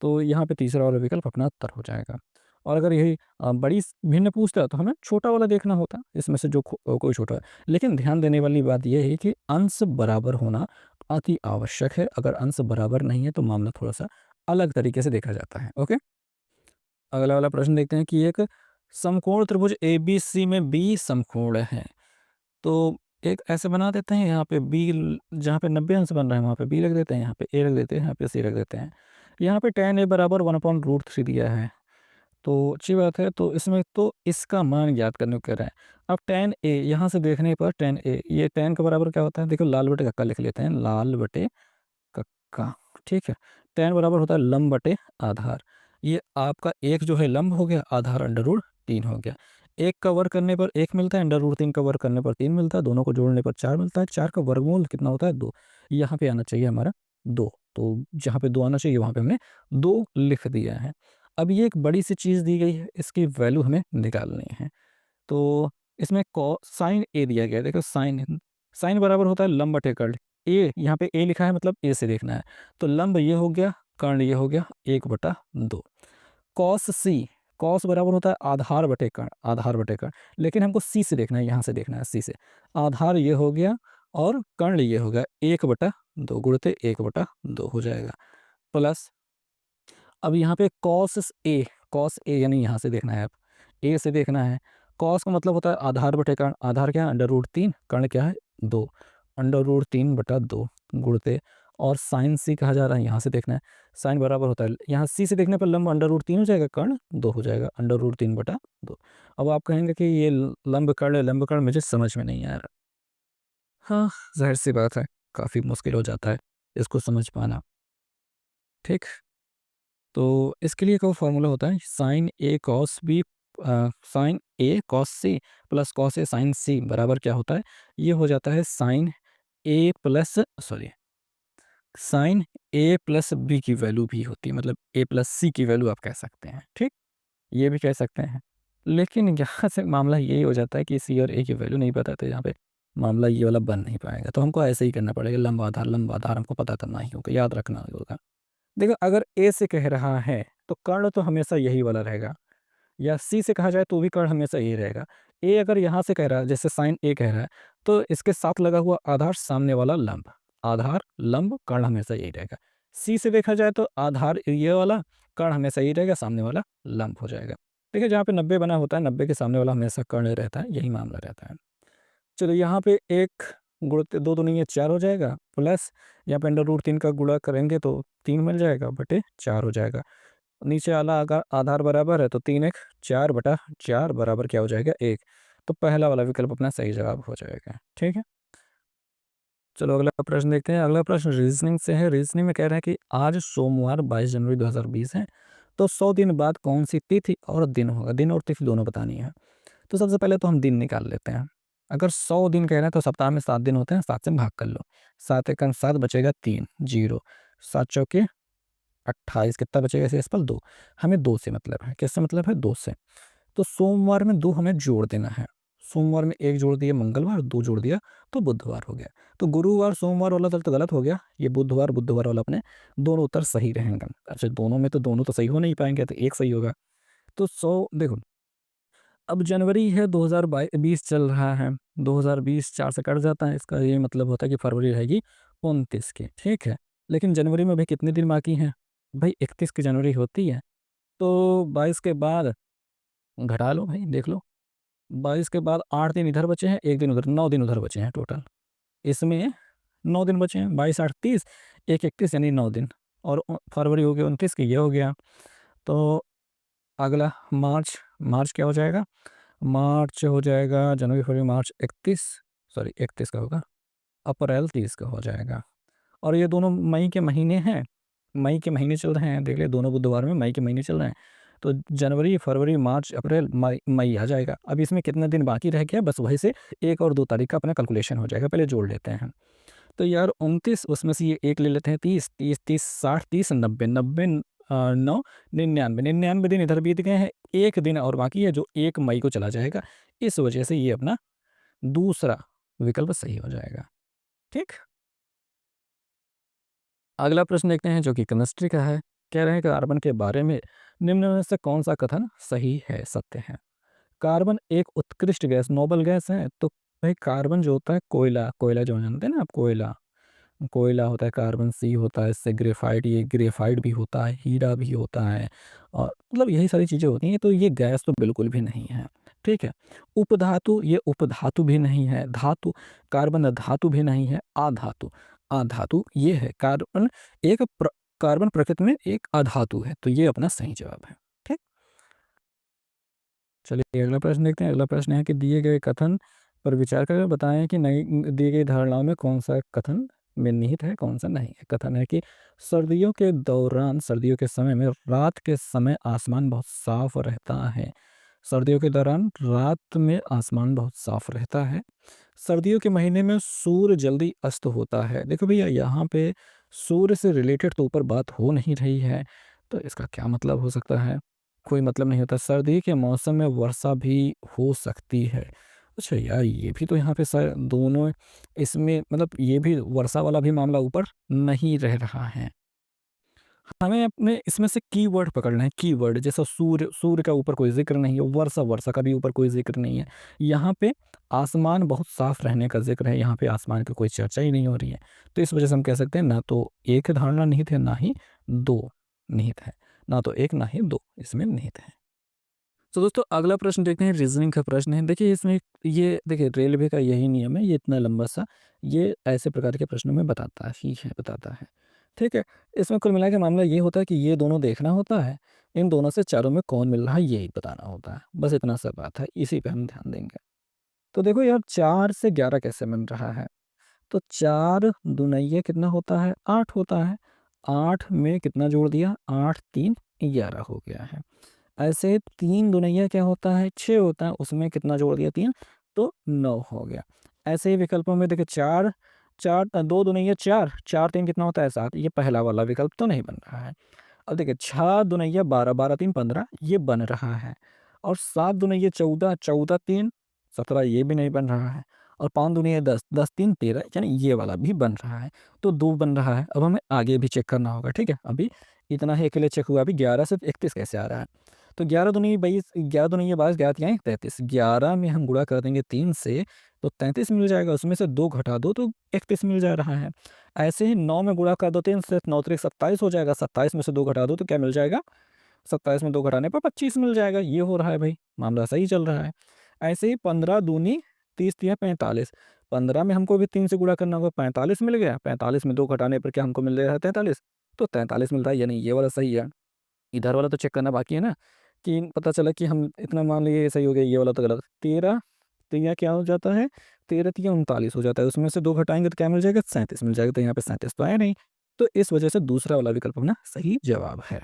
तो यहाँ पे तीसरा वाला विकल्प अपना उत्तर हो जाएगा। और अगर यही बड़ी भिन्न पूछता है तो हमें छोटा वाला देखना होता है, इसमें से जो कोई छोटा है। लेकिन ध्यान देने वाली बात यह है कि अंश बराबर होना अति आवश्यक है। अगर अंश बराबर नहीं है तो मामला थोड़ा सा अलग तरीके से देखा जाता है। ओके, अगला वाला प्रश्न देखते हैं कि एक समकोण त्रिभुज ABC में बी समकोण है। तो एक ऐसे बना देते हैं, यहाँ पे बी जहाँ पे 90 अंश बन रहा है वहाँ पे बी रख देते हैं, यहाँ पे ए रख देते हैं, यहाँ पे सी रख देते हैं। यहाँ पे tan a बराबर 1/√3 दिया है, तो अच्छी बात है। तो इसमें तो इसका मान ज्ञात करने को कह रहा है। अब tan a यहाँ से देखने पर tan a, ये tan का बराबर क्या होता है, देखो लाल बटे कक्का लिख लेते हैं, लाल बटे कक्का, ठीक है। tan बराबर होता है लंब बटे आधार। ये आपका एक जो है लंब हो गया, आधार अंडर रूट 3 हो गया। एक का वर्ग करने पर 1 मिलता है, अंडर रूट 3 का वर्ग करने पर 3 मिलता है, दोनों को जोड़ने पर 4 मिलता है। 4 का वर्गमूल कितना होता है? 2। यहाँ पे आना चाहिए हमारा 2, तो जहाँ पे 2 आना चाहिए वहाँ पे हमने 2 लिख दिया है। अब ये एक बड़ी सी चीज़ दी गई है, इसकी वैल्यू हमें निकालनी है। तो इसमें साइन ए दिया गया है। देखो साइन साइन बराबर होता है लंब बटे कर्ण। ए यहाँ पे ए लिखा है, मतलब ए से देखना है। तो लंब ये हो गया, कर्ण ये हो गया, 1/2। कॉस सी, कॉस बराबर होता है आधार बटे कर्ण, आधार बटे कर्ण। लेकिन हमको सी से देखना है, यहाँ से देखना है सी से। आधार ये हो गया और कर्ण ये हो गया, 1/2 गुणित 1/2 हो जाएगा। प्लस अब यहाँ पे कॉस ए यानी यहाँ से देखना है, अब ए से देखना है। कॉस का मतलब होता है आधार बटे कर्ण। आधार क्या है? अंडर रूट 3, कर्ण क्या है? 2। अंडर रूट 3/2 गुणते, और साइन सी कहा जा रहा है, यहाँ से देखना है। साइन बराबर होता है, यहाँ सी से देखने पर लंब अंडर रूट 3 हो जाएगा, कर्ण 2 हो जाएगा, अंडर रूट 3/2। अब आप कहेंगे कि ये लंब कर्ण मुझे समझ में नहीं आ रहा। हाँ, जाहिर सी बात है, काफ़ी मुश्किल हो जाता है इसको समझ पाना। ठीक, तो इसके लिए एक और फॉर्मूला होता है, sign A cos C plus cos A sign सी बराबर क्या होता है? ये हो जाता है ए प्लस सॉरी साइन ए प्लस बी की वैल्यू भी होती है, मतलब ए प्लस सी की वैल्यू आप कह सकते हैं। ठीक, ये भी कह सकते हैं। लेकिन यहाँ से मामला यही हो जाता है कि सी और ए की वैल्यू नहीं पता, तो यहाँ पे मामला ये वाला बन नहीं पाएगा। तो हमको ऐसे ही करना पड़ेगा, लंबा आधार हमको पता करना ही होगा, याद रखना होगा। देखो अगर ए से कह रहा है तो कर्ण तो हमेशा यही वाला रहेगा, या सी से कहा जाए तो भी कर्ण हमेशा यही रहेगा। ए अगर यहाँ से कह रहा है, जैसे साइन ए कह रहा है, तो इसके साथ लगा हुआ आधार सामने वाला लंब, आधार लंब कर्ण हमेशा यही रहेगा। सी से देखा जाए तो आधार ये वाला, कर्ण हमेशा यही रहेगा, सामने वाला लंब हो जाएगा। देखिए जहाँ पे 90 बना होता है, 90 के सामने वाला हमेशा कर्ण रहता है, यही मामला रहता है। चलो यहाँ पे एक गुणित 2 दूनी 4 हो जाएगा, प्लस यहाँ पे अंडर रूट 3 का गुणा करेंगे तो 3 मिल जाएगा, बटे 4 हो जाएगा। नीचे वाला अगर आधार बराबर है तो 3 एक 4/4 बराबर क्या हो जाएगा? 1। तो पहला वाला विकल्प अपना सही जवाब हो जाएगा। ठीक है, चलो अगला प्रश्न देखते हैं। अगला प्रश्न रीजनिंग से है। रीजनिंग में कह रहा है कि आज सोमवार 22 जनवरी 2020 है, तो 100 दिन बाद कौन सी तिथि और दिन होगा? दिन और तिथि दोनों बतानी है। तो सबसे पहले तो हम दिन निकाल लेते हैं। अगर 100 दिन कह रहे हैं तो सप्ताह में 7 दिन होते हैं, 7 से भाग कर लो। 7 एकम 7 बचेगा 3, 0। 7 चौके 28, कितना बचेगा? शेषफल 2। हमें 2 से मतलब है, किससे मतलब है? 2 से। तो सोमवार में 2 हमें जोड़ देना है। सोमवार में 1 जोड़ दिया, मंगलवार 2 जोड़ दिया, तो बुधवार हो गया। तो गुरुवार सोमवार वाला तो गलत हो गया, ये बुधवार वाला अपने दोनों उत्तर सही रहेंगे। अच्छा दोनों में तो दोनों तो सही हो नहीं पाएंगे, तो एक सही होगा। तो 100 देखो, अब जनवरी है, 2020 चल रहा है, 2020 4 से कट जाता है, इसका ये मतलब होता है कि फरवरी रहेगी 29 की। ठीक है, लेकिन जनवरी में भाई कितने दिन बाकी हैं? भाई 31 की जनवरी होती है, तो 22 के बाद घटा लो भाई, देख लो। 22 के बाद 8 दिन इधर बचे हैं, 1 दिन उधर, 9 दिन उधर बचे हैं टोटल। इसमें 9 दिन बचे हैं, 22 8 30, 1 31 यानी 9 दिन। और फरवरी हो गया 29 की, ये हो गया। तो अगला मार्च, मार्च क्या हो जाएगा? मार्च हो जाएगा जनवरी फरवरी मार्च 31, सॉरी 31 का होगा, अप्रैल 30 का हो जाएगा। और ये दोनों मई के महीने हैं, मई के महीने चल रहे हैं, देख ले दोनों बुधवार में मई के महीने चल रहे हैं। तो जनवरी फरवरी मार्च अप्रैल मई, मई आ जाएगा। अब इसमें कितना दिन बाकी रह गया? बस वही से 1 और 2 तारीख का अपना कैलकुलेशन हो जाएगा, पहले जोड़ लेते हैं। तो यार 29, उसमें से ये 1 ले लेते हैं, 30 30 30 60 30 90 90 9 99 99 दिन इधर बीत गए हैं, 1 दिन और बाकी है जो 1 मई को चला जाएगा। इस वजह से ये अपना दूसरा विकल्प सही हो जाएगा। ठीक, अगला प्रश्न देखते हैं जो कि केमिस्ट्री का है। कह रहे हैं कार्बन के बारे में निम्न में से कौन सा कथन सही है, सत्य है? कार्बन एक उत्कृष्ट गैस, नोबल गैस है। तो भाई कार्बन जो होता है, कोयला, कोयला जो जानते हैं ना आप, कोयला, कोयला होता है, कार्बन सी होता है, इससे ग्रेफाइट, ये ग्रेफाइट भी होता है, हीरा भी होता है, और मतलब यही सारी चीज़ें होती हैं। तो ये गैस तो बिल्कुल भी नहीं है। ठीक है, उपधातु, ये उपधातु भी नहीं है। धातु, कार्बन धातु भी नहीं है। अधातु, अधातु ये है। कार्बन प्रकृति में एक अधातु है, तो ये अपना सही जवाब है। ठीक, चलिए अगला प्रश्न देखते हैं। अगला प्रश्न है कि दिए गए कथन पर विचार करके बताएं कि नई दी गई धारणाओं में कौन सा कथन में निहित है, कौन सा नहीं है। कथन है कि सर्दियों के समय में रात के समय आसमान बहुत साफ रहता है। सर्दियों के दौरान रात में आसमान बहुत साफ रहता है। सर्दियों के महीने में सूर्य जल्दी अस्त होता है। देखो भैया, यहाँ पे सूर्य से रिलेटेड तो ऊपर बात हो नहीं रही है, तो इसका क्या मतलब हो सकता है? कोई मतलब नहीं होता। सर्दी के मौसम में वर्षा भी हो सकती है। अच्छा यार, ये भी तो यहाँ पे दोनों इसमें मतलब ये भी वर्षा वाला भी मामला ऊपर नहीं रह रहा है। हमें अपने इसमें से कीवर्ड पकड़ना है, कीवर्ड जैसा सूर्य का ऊपर कोई ज़िक्र नहीं है, वर्षा का भी ऊपर कोई ज़िक्र नहीं है। यहाँ पे आसमान बहुत साफ़ रहने का ज़िक्र है, यहाँ पे आसमान की कोई चर्चा ही नहीं हो रही है। तो इस वजह से हम कह सकते हैं ना तो एक धारणा निहित है, ना ही 2 निहित है। ना तो 1 ना ही 2 इसमें निहित है। तो दोस्तों अगला प्रश्न देखते हैं, रीज़निंग का प्रश्न है। देखिए इसमें ये देखिए रेलवे का यही नियम है, ये इतना लंबा-सा ये ऐसे प्रकार के प्रश्नों में बताता है। ठीक है? इसमें कुल मिला के मामला ये होता है कि ये दोनों देखना होता है, इन दोनों से चारों में कौन मिल रहा है यही बताना होता है। बस इतना सा बात है, इसी पे हम ध्यान देंगे। तो देखो यार 4 से 11 कैसे बन रहा है? तो 4 दूनी कितना होता है? 8 होता है। 8 में कितना जोड़ दिया? 8 3 11 हो गया है। ऐसे 3 दूनिया क्या होता है? 6 होता है, उसमें कितना जोड़ दिया 3 तो 9 हो गया। ऐसे ही विकल्पों में देखिए 4 4 2 दूनिया 4, 4 3 कितना होता है? 7। ये पहला वाला विकल्प तो नहीं बन रहा है। अब देखिए 6 दूनिया 12, 12 3 15 ये बन रहा है। और 7 दूनिया 14, 14 3 17 ये भी नहीं बन रहा है। और 5 दूनिया 10, 10 3 13 यानी ये वाला भी बन रहा है। तो 2 बन रहा है। अब हमें आगे भी चेक करना होगा, ठीक है? अभी इतना ही अकेले चेक हुआ, अभी 11 से 31 कैसे आ रहा है? तो 11 दूनी 22, 11 दूनी 22, 11 तियाएँ 33। 11 में हम गुणा कर देंगे 3 से तो 33 मिल जाएगा, उसमें से 2 घटा दो तो 31 मिल जा रहा है। ऐसे ही 9 में गुणा कर दो 3 से, 9 त्रिक 27 हो जाएगा, 27 में से 2 घटा दो तो क्या मिल जाएगा? 27 में 2 घटाने पर 25 मिल जाएगा। ये हो रहा है भाई, मामला सही चल रहा है। ऐसे ही 15 दूनी 30 तिया 45। 15 में हमको भी 3 से गुणा करना होगा, 45 मिल गया। 45 में 2 घटाने पर क्या हमको मिल रहा है? 43। तो 43 मिल रहा है, यानी ये वाला सही है। इधर वाला तो चेक करना बाकी है ना, कि पता चला कि हम इतना मान लिए ये सही हो गया, ये वाला तो गलत। 13 तिया क्या हो जाता है? 13 तिया 39 हो जाता है, उसमें से 2 घटाएँगे तो क्या मिल जाएगा? 37 मिल जाएगा, तो यहाँ पे 37 तो आया नहीं। तो इस वजह से दूसरा वाला विकल्प अपना सही जवाब है।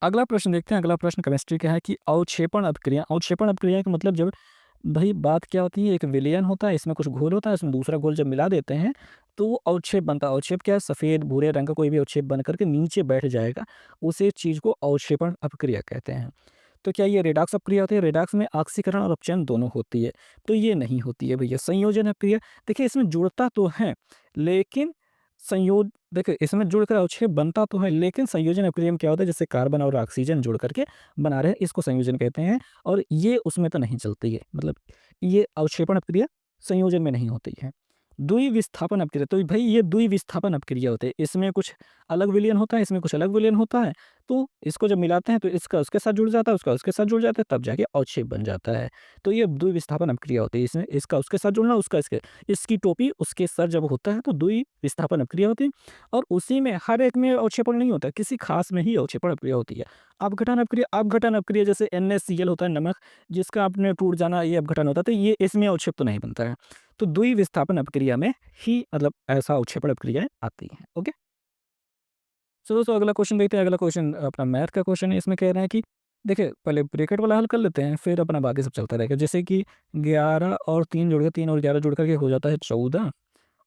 अगला प्रश्न देखते हैं, अगला प्रश्न केमिस्ट्री का है कि अवक्षेपण अपक्रिया का मतलब जब भई बात क्या होती है, एक विलयन होता है, इसमें कुछ घोल होता है, इसमें दूसरा घोल जब मिला देते हैं, तो वो अवक्षेप बनता है। अवक्षेप क्या है? सफ़ेद, भूरे रंग का कोई भी अवक्षेप बन कर के नीचे बैठ जाएगा, उसी चीज़ को अवक्षेपण अपक्रिया कहते हैं। तो क्या ये रेडॉक्स अपक्रिया होती है? रेडॉक्स में ऑक्सीकरण और अपचयन दोनों होती है, तो ये नहीं होती है भैया। संयोजन अपक्रिया, देखिए इसमें जुड़ता तो है, लेकिन देखिए इसमें जुड़कर अवक्षेप बनता तो है, लेकिन संयोजन अपक्रिया में क्या होता है, जैसे कार्बन और ऑक्सीजन जुड़ करके बना रहे हैं, इसको संयोजन कहते हैं। और ये उसमें तो नहीं चलती है, मतलब ये अवक्षेपण अपक्रिया संयोजन में नहीं होती है। द्विविस्थापन अपक्रिया, तो भाई ये द्विविस्थापन अपक्रिया होते हैं, इसमें कुछ अलग विलयन होता है, इसमें कुछ अलग विलयन होता है। तो इसको जब मिलाते हैं तो इसका उसके साथ जुड़ जाता है, उसका उसके साथ जुड़ जाता है, तब जाके अवक्षेप बन जाता है। तो ये द्विविस्थापन अपक्रिया होती है, इसमें इसका उसके साथ जुड़ना, उसका इसके, इसकी टोपी उसके सर जब होता है तो द्विविस्थापन अपक्रिया होती है। और उसी में हर एक में अवक्षेपण नहीं होता, किसी खास में ही अवक्षेपण अपक्रिया होती है। अपघटन अपक्रिया जैसे NaCl होता है, नमक, जिसका आपने टूट जाना, ये अपघटन होता है, तो ये इसमें अवक्षेप तो नहीं बनता है। तो द्विविस्थापन अपक्रिया में ही मतलब ऐसा अवक्षेपण अपक्रियाएँ आती हैं। ओके? सो दोस्तों अगला क्वेश्चन देखते हैं। अगला क्वेश्चन अपना मैथ का क्वेश्चन है। इसमें कह रहे हैं कि देखिए पहले ब्रैकेट वाला हल कर लेते हैं, फिर अपना बाकी सब चलता रहेगा। जैसे कि 11 और 3 जोड़ के, 3 और 11 जोड़ करके हो जाता है 14,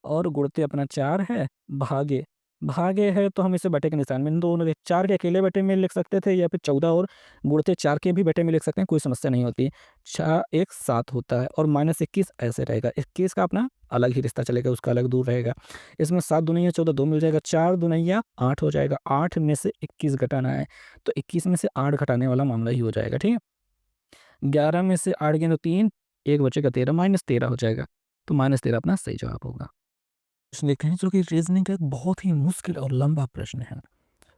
और गुणित अपना 4 है, भागे भागे है तो हम इसे बटे के निशान में दोनों 4 के अकेले बटे में लिख सकते थे, या फिर 14 और गुणित 4 के भी बटे में लिख सकते हैं, कोई समस्या नहीं होती। 4 1 7 होता है, और -21 ऐसे रहेगा। 21 का अपना अलग ही रिश्ता चलेगा, उसका अलग दूर रहेगा। इसमें 7 दूनी 14, 2 मिल जाएगा, 4 दूनी 8 हो जाएगा। 8 में से 21 घटाना है, तो 21 में से 8 घटाने वाला मामला ही हो जाएगा, ठीक है। 11 में से 8 गए तो 3, 1 बचेगा 13, -13 हो जाएगा। तो -13 अपना सही जवाब होगा। प्रश्न देखते हैं जो कि रीज़निंग का एक बहुत ही मुश्किल और लंबा प्रश्न है।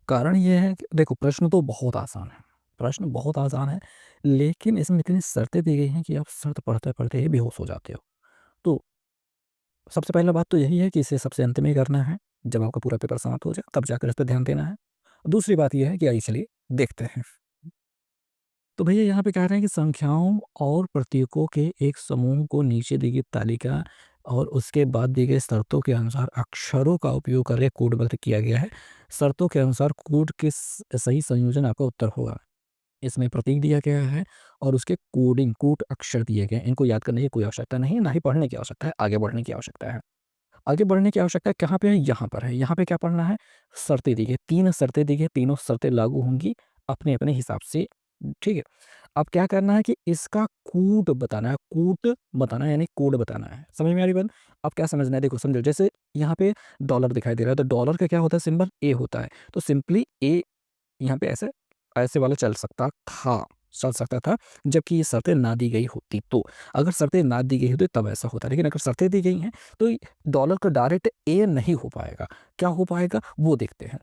कारण ये है कि देखो प्रश्न तो बहुत आसान है, प्रश्न बहुत आसान है, लेकिन इसमें इतनी शर्तें दी गई हैं कि आप शर्त पढ़ते-पढ़ते ही बेहोश हो जाते हो। तो सबसे पहला बात तो यही है कि इसे सबसे अंत में ही करना है, जब आपका पूरा पेपर समाप्त हो जाए तब जाकर इस पे ध्यान देना है। दूसरी बात ये है कि आइए चलिए देखते हैं। तो भैया यहाँ पे कह रहे हैं कि संख्याओं और प्रतीकों के एक समूह को नीचे दी गई तालिका और उसके बाद दिए गए शर्तों के अनुसार अक्षरों का उपयोग करके कोडबद्ध किया गया है। शर्तों के अनुसार कोड के सही संयोजन आपका उत्तर होगा। इसमें प्रतीक दिया गया है और उसके कोड अक्षर दिए गए हैं। इनको याद करने की कोई आवश्यकता नहीं है, ना ही पढ़ने की आवश्यकता है, आगे बढ़ने की आवश्यकता है। आगे बढ़ने की आवश्यकता कहाँ पे है? यहाँ पर है। यहाँ पे क्या पढ़ना है? शर्तें दी गई, 3 शर्तें दी गई, तीनों शर्तें लागू होंगी अपने-अपने हिसाब से, ठीक है? अब क्या करना है कि इसका कूट बताना है यानी कोड बताना है। समझ में आ रही बात? अब क्या समझना है देखो समझो, जैसे यहाँ पे डॉलर दिखाई दे रहा है, तो डॉलर का क्या होता है सिंबल? ए होता है। तो सिंपली ए यहाँ पे ऐसे ऐसे वाला चल सकता था, जबकि ये शर्तें ना दी गई होती तो। अगर शर्तें ना दी गई होती तब ऐसा होता, लेकिन अगर शर्तें दी गई हैं, तो डॉलर का डायरेक्ट ए नहीं हो पाएगा। क्या हो पाएगा? वो देखते हैं।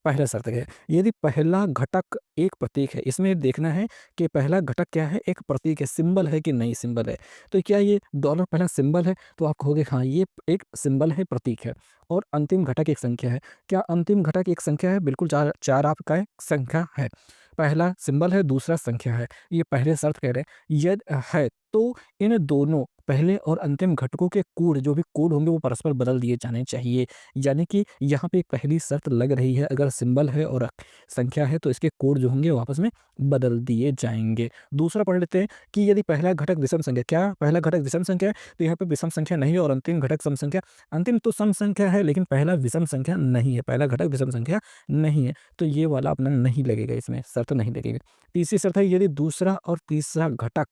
पहला शर्त है, यदि पहला घटक एक प्रतीक है, इसमें देखना है कि पहला घटक क्या है? एक प्रतीक है, सिंबल है कि नहीं सिंबल है। तो क्या ये डॉलर पहला सिंबल है? तो आप कहोगे हाँ, ये एक सिंबल है, प्रतीक है। और अंतिम घटक एक संख्या है। क्या अंतिम घटक एक संख्या है? बिल्कुल, 4 आपका एक संख्या है। पहला सिंबल है, दूसरा संख्या है। ये पहले शर्त कह रहे हैं, यदि है तो इन दोनों पहले और अंतिम घटकों के कोड जो भी कोड होंगे वो परस्पर बदल दिए जाने चाहिए। यानी कि यहाँ पे एक पहली शर्त लग रही है, अगर सिंबल है और संख्या है तो इसके कोड जो होंगे वो आपस में बदल दिए जाएँगे। दूसरा पढ़ लेते हैं कि यदि पहला घटक विषम संख्या, क्या पहला घटक विषम संख्या है? तो यहाँ पे विषम संख्या नहीं है और अंतिम घटक सम संख्या, अंतिम तो सम संख्या है लेकिन पहला विषम संख्या नहीं है, पहला घटक विषम संख्या नहीं है। तो ये वाला अपना नहीं लगेगा, इसमें शर्त नहीं लगेगी। तीसरी शर्त है, यदि दूसरा और तीसरा घटक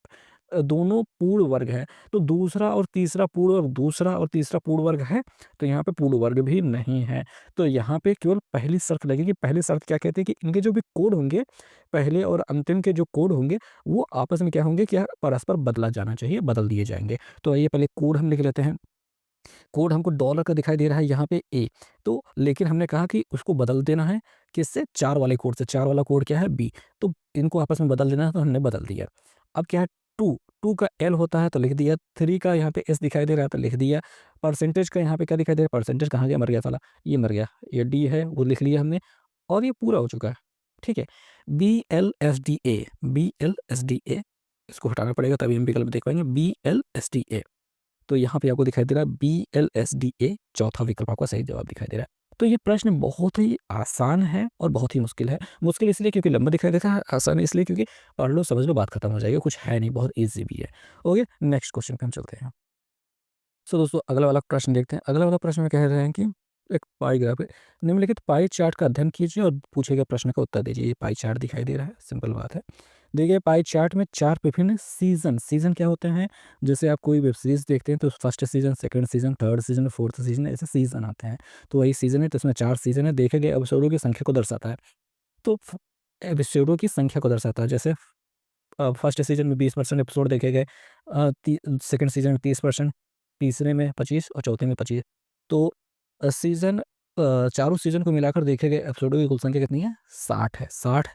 दोनों पूर्ण वर्ग हैं, तो दूसरा और तीसरा पूर्ण वर्ग है, तो यहाँ पे पूर्ण वर्ग भी नहीं है। तो यहाँ पे केवल पहली शर्त लगेगी। पहली शर्त क्या कहती है कि इनके जो भी कोड होंगे, पहले और अंतिम के जो कोड होंगे, वो आपस में क्या होंगे, क्या परस्पर बदला जाना चाहिए, बदल दिए जाएँगे। तो आइए पहले कोड हम लिख लेते हैं। कोड हमको डॉलर का दिखाई दे रहा है यहाँ पे ए, तो लेकिन हमने कहा कि उसको बदल देना है किससे? 4 वाले कोड से। 4 वाला कोड क्या है? बी। तो इनको आपस में बदल देना है, तो हमने बदल दिया। अब क्या है? 2 का एल होता है तो लिख दिया, 3 का यहाँ पे एस दिखाई दे रहा है तो लिख दिया, परसेंटेज का यहाँ पे क्या दिखाई दे रहा है? परसेंटेज कहाँ गया? मर गया साला, ये मर गया। ये डी है वो लिख लिया हमने और ये पूरा हो चुका है, ठीक है। BLSDA, BLSDA इसको हटाना पड़ेगा तभी हम विकल्प देख पाएँगे। BLSDA, तो यहाँ पे आपको दिखाई दे रहा है BLSDA, चौथा विकल्प आपका सही जवाब दिखाई दे रहा है। तो ये प्रश्न बहुत ही आसान है और बहुत ही मुश्किल है। मुश्किल इसलिए क्योंकि लंबा दिखाई देता है, आसान इसलिए क्योंकि पढ़ लो, समझ लो, बात खत्म हो जाएगी, कुछ है नहीं, बहुत ईज़ी भी है। ओके, नेक्स्ट क्वेश्चन पे हम चलते हैं। सो दोस्तों अगला वाला प्रश्न देखते हैं। अगला वाला प्रश्न में कह रहे हैं कि एक पाई ग्राफ है। निम्नलिखित पाई चार्ट का अध्ययन कीजिए और पूछे गए प्रश्न का उत्तर दीजिए। ये पाई चार्ट दिखाई दे रहा है, सिंपल बात है। देखिए पाई चार्ट में 4 विभिन्न सीज़न क्या होते हैं? जैसे आप कोई वेब सीरीज़ देखते हैं तो first season, second season, third season, fourth season, ऐसे सीज़न आते हैं। तो वही सीज़न है, तो इसमें 4 सीज़न है, देखे गए एपिसोडों की संख्या को दर्शाता है। तो एपिसोडों की संख्या को दर्शाता है, जैसे फर्स्ट सीज़न में 20% एपिसोड देखे गए, सेकंड सीज़न में 30%, तीसरे में 25 और चौथे में 25। तो चारों सीज़न को मिलाकर देखे गए एपिसोडों की कुल संख्या कितनी है? 60 है। 60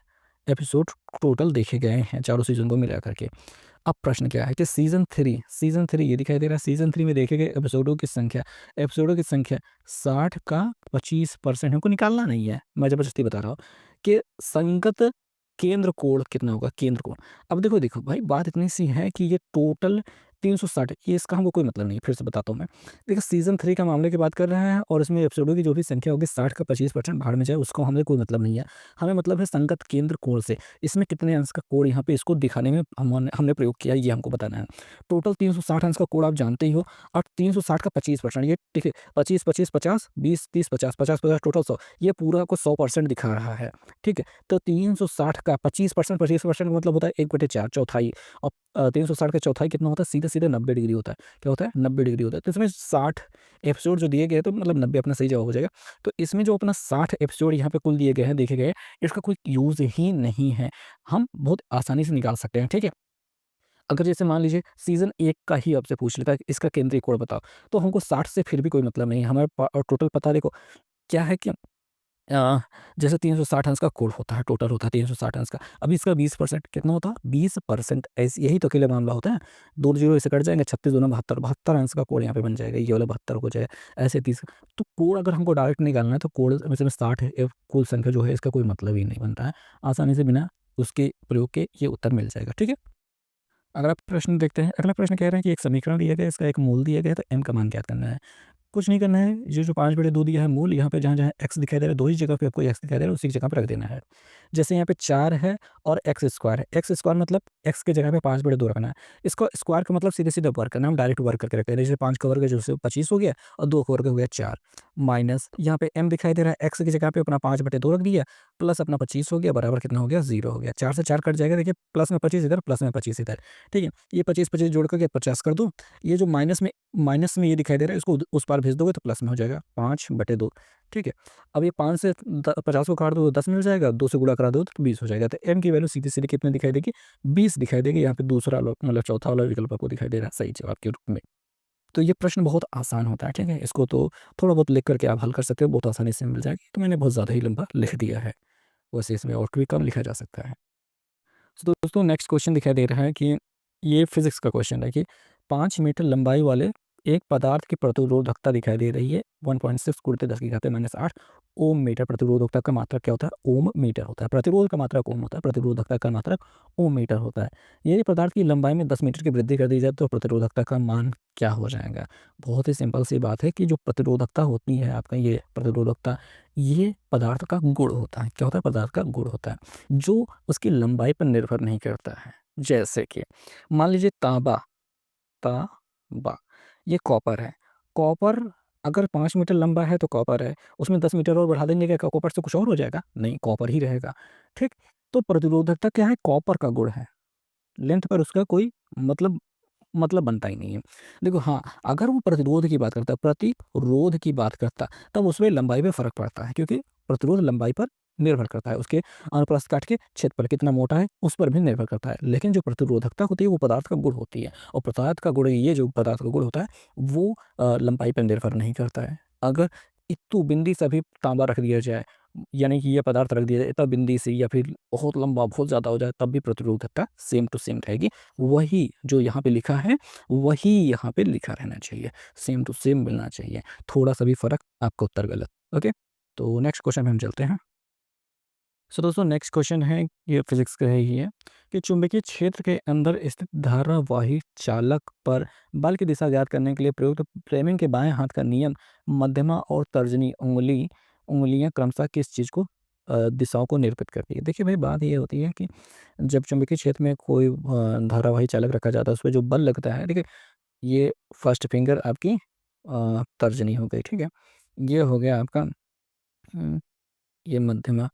एपिसोड टोटल देखे गए हैं चारों सीज़न को मिला कर के। अब प्रश्न क्या है कि सीज़न 3 ये दिखाई दे रहा है, सीज़न 3 में देखे गए एपिसोडों की संख्या 60 का 25% हमको निकालना नहीं है, मैं ज़बरदस्ती बता रहा हूँ कि संगत केंद्र कोण कितना होगा? केंद्र कोण। अब देखो भाई, बात इतनी सी है कि ये टोटल 360, ये इसका हमको कोई मतलब नहीं है, फिर से बताता हूँ मैं। देखिए सीज़न 3 का मामले की बात कर रहे हैं और इसमें एपिसोडों की जो भी संख्या होगी 60 का 25% भाड़ में जाए, उसको हमें कोई मतलब नहीं है। हमें मतलब है संगत केंद्र कोण से, इसमें कितने अंश का कोण यहाँ पे इसको दिखाने में हमने प्रयोग किया, ये हमको बताना है। टोटल 360 अंश का कोण आप जानते ही हो और 360 का 25%, ये देखिए 25, 25, 50, 20, 30, 50, 50, 50 टोटल 100, ये पूरा को 100% दिखा रहा है, ठीक है। तो 360 का 25% मतलब होता है 1/4, चौथाई। और 360 का चौथाई कितना होता है? सीधे-सीधे 90 डिग्री होता है। क्या होता है? 90 डिग्री होता है। तो इसमें 60 एपिसोड जो दिए गए हैं, तो मतलब 90 अपना सही जवाब हो जाएगा। तो इसमें जो अपना 60 एपिसोड यहाँ पे कुल दिए गए हैं, देखे गए हैं, इसका कोई यूज़ ही नहीं है। हम बहुत आसानी से निकाल सकते हैं, ठीक है। अगर जैसे मान लीजिए सीज़न 1 का ही आपसे पूछ लेता है कि इसका केंद्रीय कोण बताओ, तो हमको 60 से फिर भी कोई मतलब नहीं है। हमें टोटल पता है, देखो क्या है कि अ, जैसे 360 अंश का कोण होता है, टोटल होता है 360 अंश का। अभी इसका 20% कितना होता है? 20% ऐसे, यही तो अकेले मामला होता है। 2 जीरो इससे कट जाएँगे, 36 दूना 72, 72 अंश का कोण यहाँ पे बन जाएगा। ये वाला 72 हो जाएगा, ऐसे 30। तो कोण अगर हमको डायरेक्ट निकालना है तो कोण में से 60 है, कुल संख्या जो है इसका कोई मतलब ही नहीं बनता है। आसानी से बिना उसके प्रयोग के ये उत्तर मिल जाएगा, ठीक है। अगला प्रश्न देखते हैं। अगला प्रश्न कह रहे हैं कि एक समीकरण दिया गया है, इसका एक मूल दिया गया है, तो m का मान ज्ञात करना है। कुछ नहीं करना है, ये जो 5/2 दिया है मूल, यहाँ पे जहाँ-जहाँ x दिखाई दे रहा है, 2 ही जगह पे आपको x दिखाई दे रहा है, उसी की जगह पे रख देना है। जैसे यहाँ पे 4 है और x स्क्वायर है। x स्क्वायर मतलब x की जगह पे 5/2 रखना है। इसको स्क्वायर का मतलब सीधे-सीधे वर्ग करना है, हम डायरेक्ट वर्ग करके रखते हैं। जैसे 5 का वर्ग है, जैसे 25 हो गया और 2 का वर्ग हो गया 4, माइनस यहाँ पे m दिखाई दे रहा है, x की जगह पे अपना 5/2 रख दिया, प्लस अपना 25 हो गया, बराबर कितना हो गया? 0 हो गया। 4 से 4 कट जाएगा, देखिए प्लस में 25 इधर, प्लस में 25 इधर, ठीक है? ये 25-25 जोड़ करके 50 कर दो। ये जो माइनस में ये दिखाई दे रहा है, इसको उस पार भेज दोगे तो प्लस में हो जाएगा 5/2, ठीक है? अब ये 5 से 50 को काट दो तो 10 मिल जाएगा, 2 से गुणा करा दो तो 20 हो जाएगा। तो m की वैल्यू सीधी-सीधी कितनी दिखाई देगी? 20 दिखाई देगी। यहाँ पे दूसरा मतलब चौथा वाला विकल्प आपको दिखाई दे रहा है सही जवाब के रूप में। तो ये प्रश्न बहुत आसान होता है, ठीक है? इसको तो थोड़ा बहुत लिख करके आप हल कर सकते हो, बहुत आसानी से मिल जाएगी। तो मैंने बहुत ज़्यादा ही लंबा लिख दिया है, वैसे इसमें और भी कम लिखा जा सकता है। तो दोस्तों नेक्स्ट क्वेश्चन दिखाई दे रहा है कि ये फिजिक्स का क्वेश्चन है कि 5 मीटर लंबाई वाले एक पदार्थ की प्रतिरोधकता दिखाई दे रही है 1.6 × 10⁻⁸ ओम मीटर। प्रतिरोधकता का मात्रक क्या होता है? ओम मीटर होता है। प्रतिरोध का मात्रक ओम होता है, प्रतिरोधकता का मात्रक ओम मीटर होता है। यदि पदार्थ की लंबाई में 10 मीटर की वृद्धि कर दी जाए तो प्रतिरोधकता का मान क्या हो जाएगा? बहुत ही सिंपल सी बात है कि जो प्रतिरोधकता होती है आपका, ये प्रतिरोधकता, ये पदार्थ का गुण होता है। क्या होता है? पदार्थ का गुण होता है, जो उसकी लंबाई पर निर्भर नहीं करता है। जैसे कि मान लीजिए तांबा, तांबा, ये कॉपर है। कॉपर अगर 5 मीटर लंबा है तो कॉपर है, उसमें 10 मीटर और बढ़ा देंगे, क्या कॉपर से कुछ और हो जाएगा? नहीं, कॉपर ही रहेगा, ठीक? तो प्रतिरोधकता क्या है? कॉपर का गुण है। लेंथ पर उसका कोई मतलब बनता ही नहीं है। देखो हाँ, अगर वो प्रतिरोध की बात करता है, प्रतिरोध की बात करता, तब उसमें लंबाई में फ़र्क पड़ता है, क्योंकि प्रतिरोध लंबाई पर निर्भर करता है। उसके अनुप्रस्थ काट के क्षेत्रफल कितना मोटा है, उस पर भी निर्भर करता है। लेकिन जो प्रतिरोधकता होती है, वो पदार्थ का गुण होती है, और पदार्थ का गुण, ये जो पदार्थ का गुण होता है, वो लंबाई पर निर्भर नहीं करता है। अगर इत्तू बिंदी से भी तांबा रख दिया जाए, यानी कि ये पदार्थ रख दिया जाए इतना बिंदी से, या फिर बहुत लंबा, बहुत ज़्यादा हो जाए, तब भी प्रतिरोधकता सेम टू सेम रहेगी। वही जो यहाँ पे लिखा है, वही यहाँ पे लिखा रहना चाहिए, सेम टू सेम मिलना चाहिए। थोड़ा-सा भी फ़र्क, आपका उत्तर गलत। ओके? तो नेक्स्ट क्वेश्चन में हम चलते हैं। सो दोस्तों नेक्स्ट क्वेश्चन है, ये फिज़िक्स का ही है कि चुंबकीय क्षेत्र के अंदर स्थित धारावाही चालक पर बल की दिशा ज्ञात करने के लिए प्रयुक्त फ्लेमिंग के बाएँ हाथ का नियम मध्यमा और तर्जनी उँगलियाँ क्रमशः किस चीज़ को दिशाओं को निरूपित करती है? देखिए भाई, बात ये होती है कि जब चुंबकीय क्षेत्र में कोई धारावाही चालक रखा जाता है, उसपे जो बल लगता है, देखिए ये फर्स्ट फिंगर आपकी तर्जनी हो गई, ठीक है? ये हो गया आपका ये मध्यमा,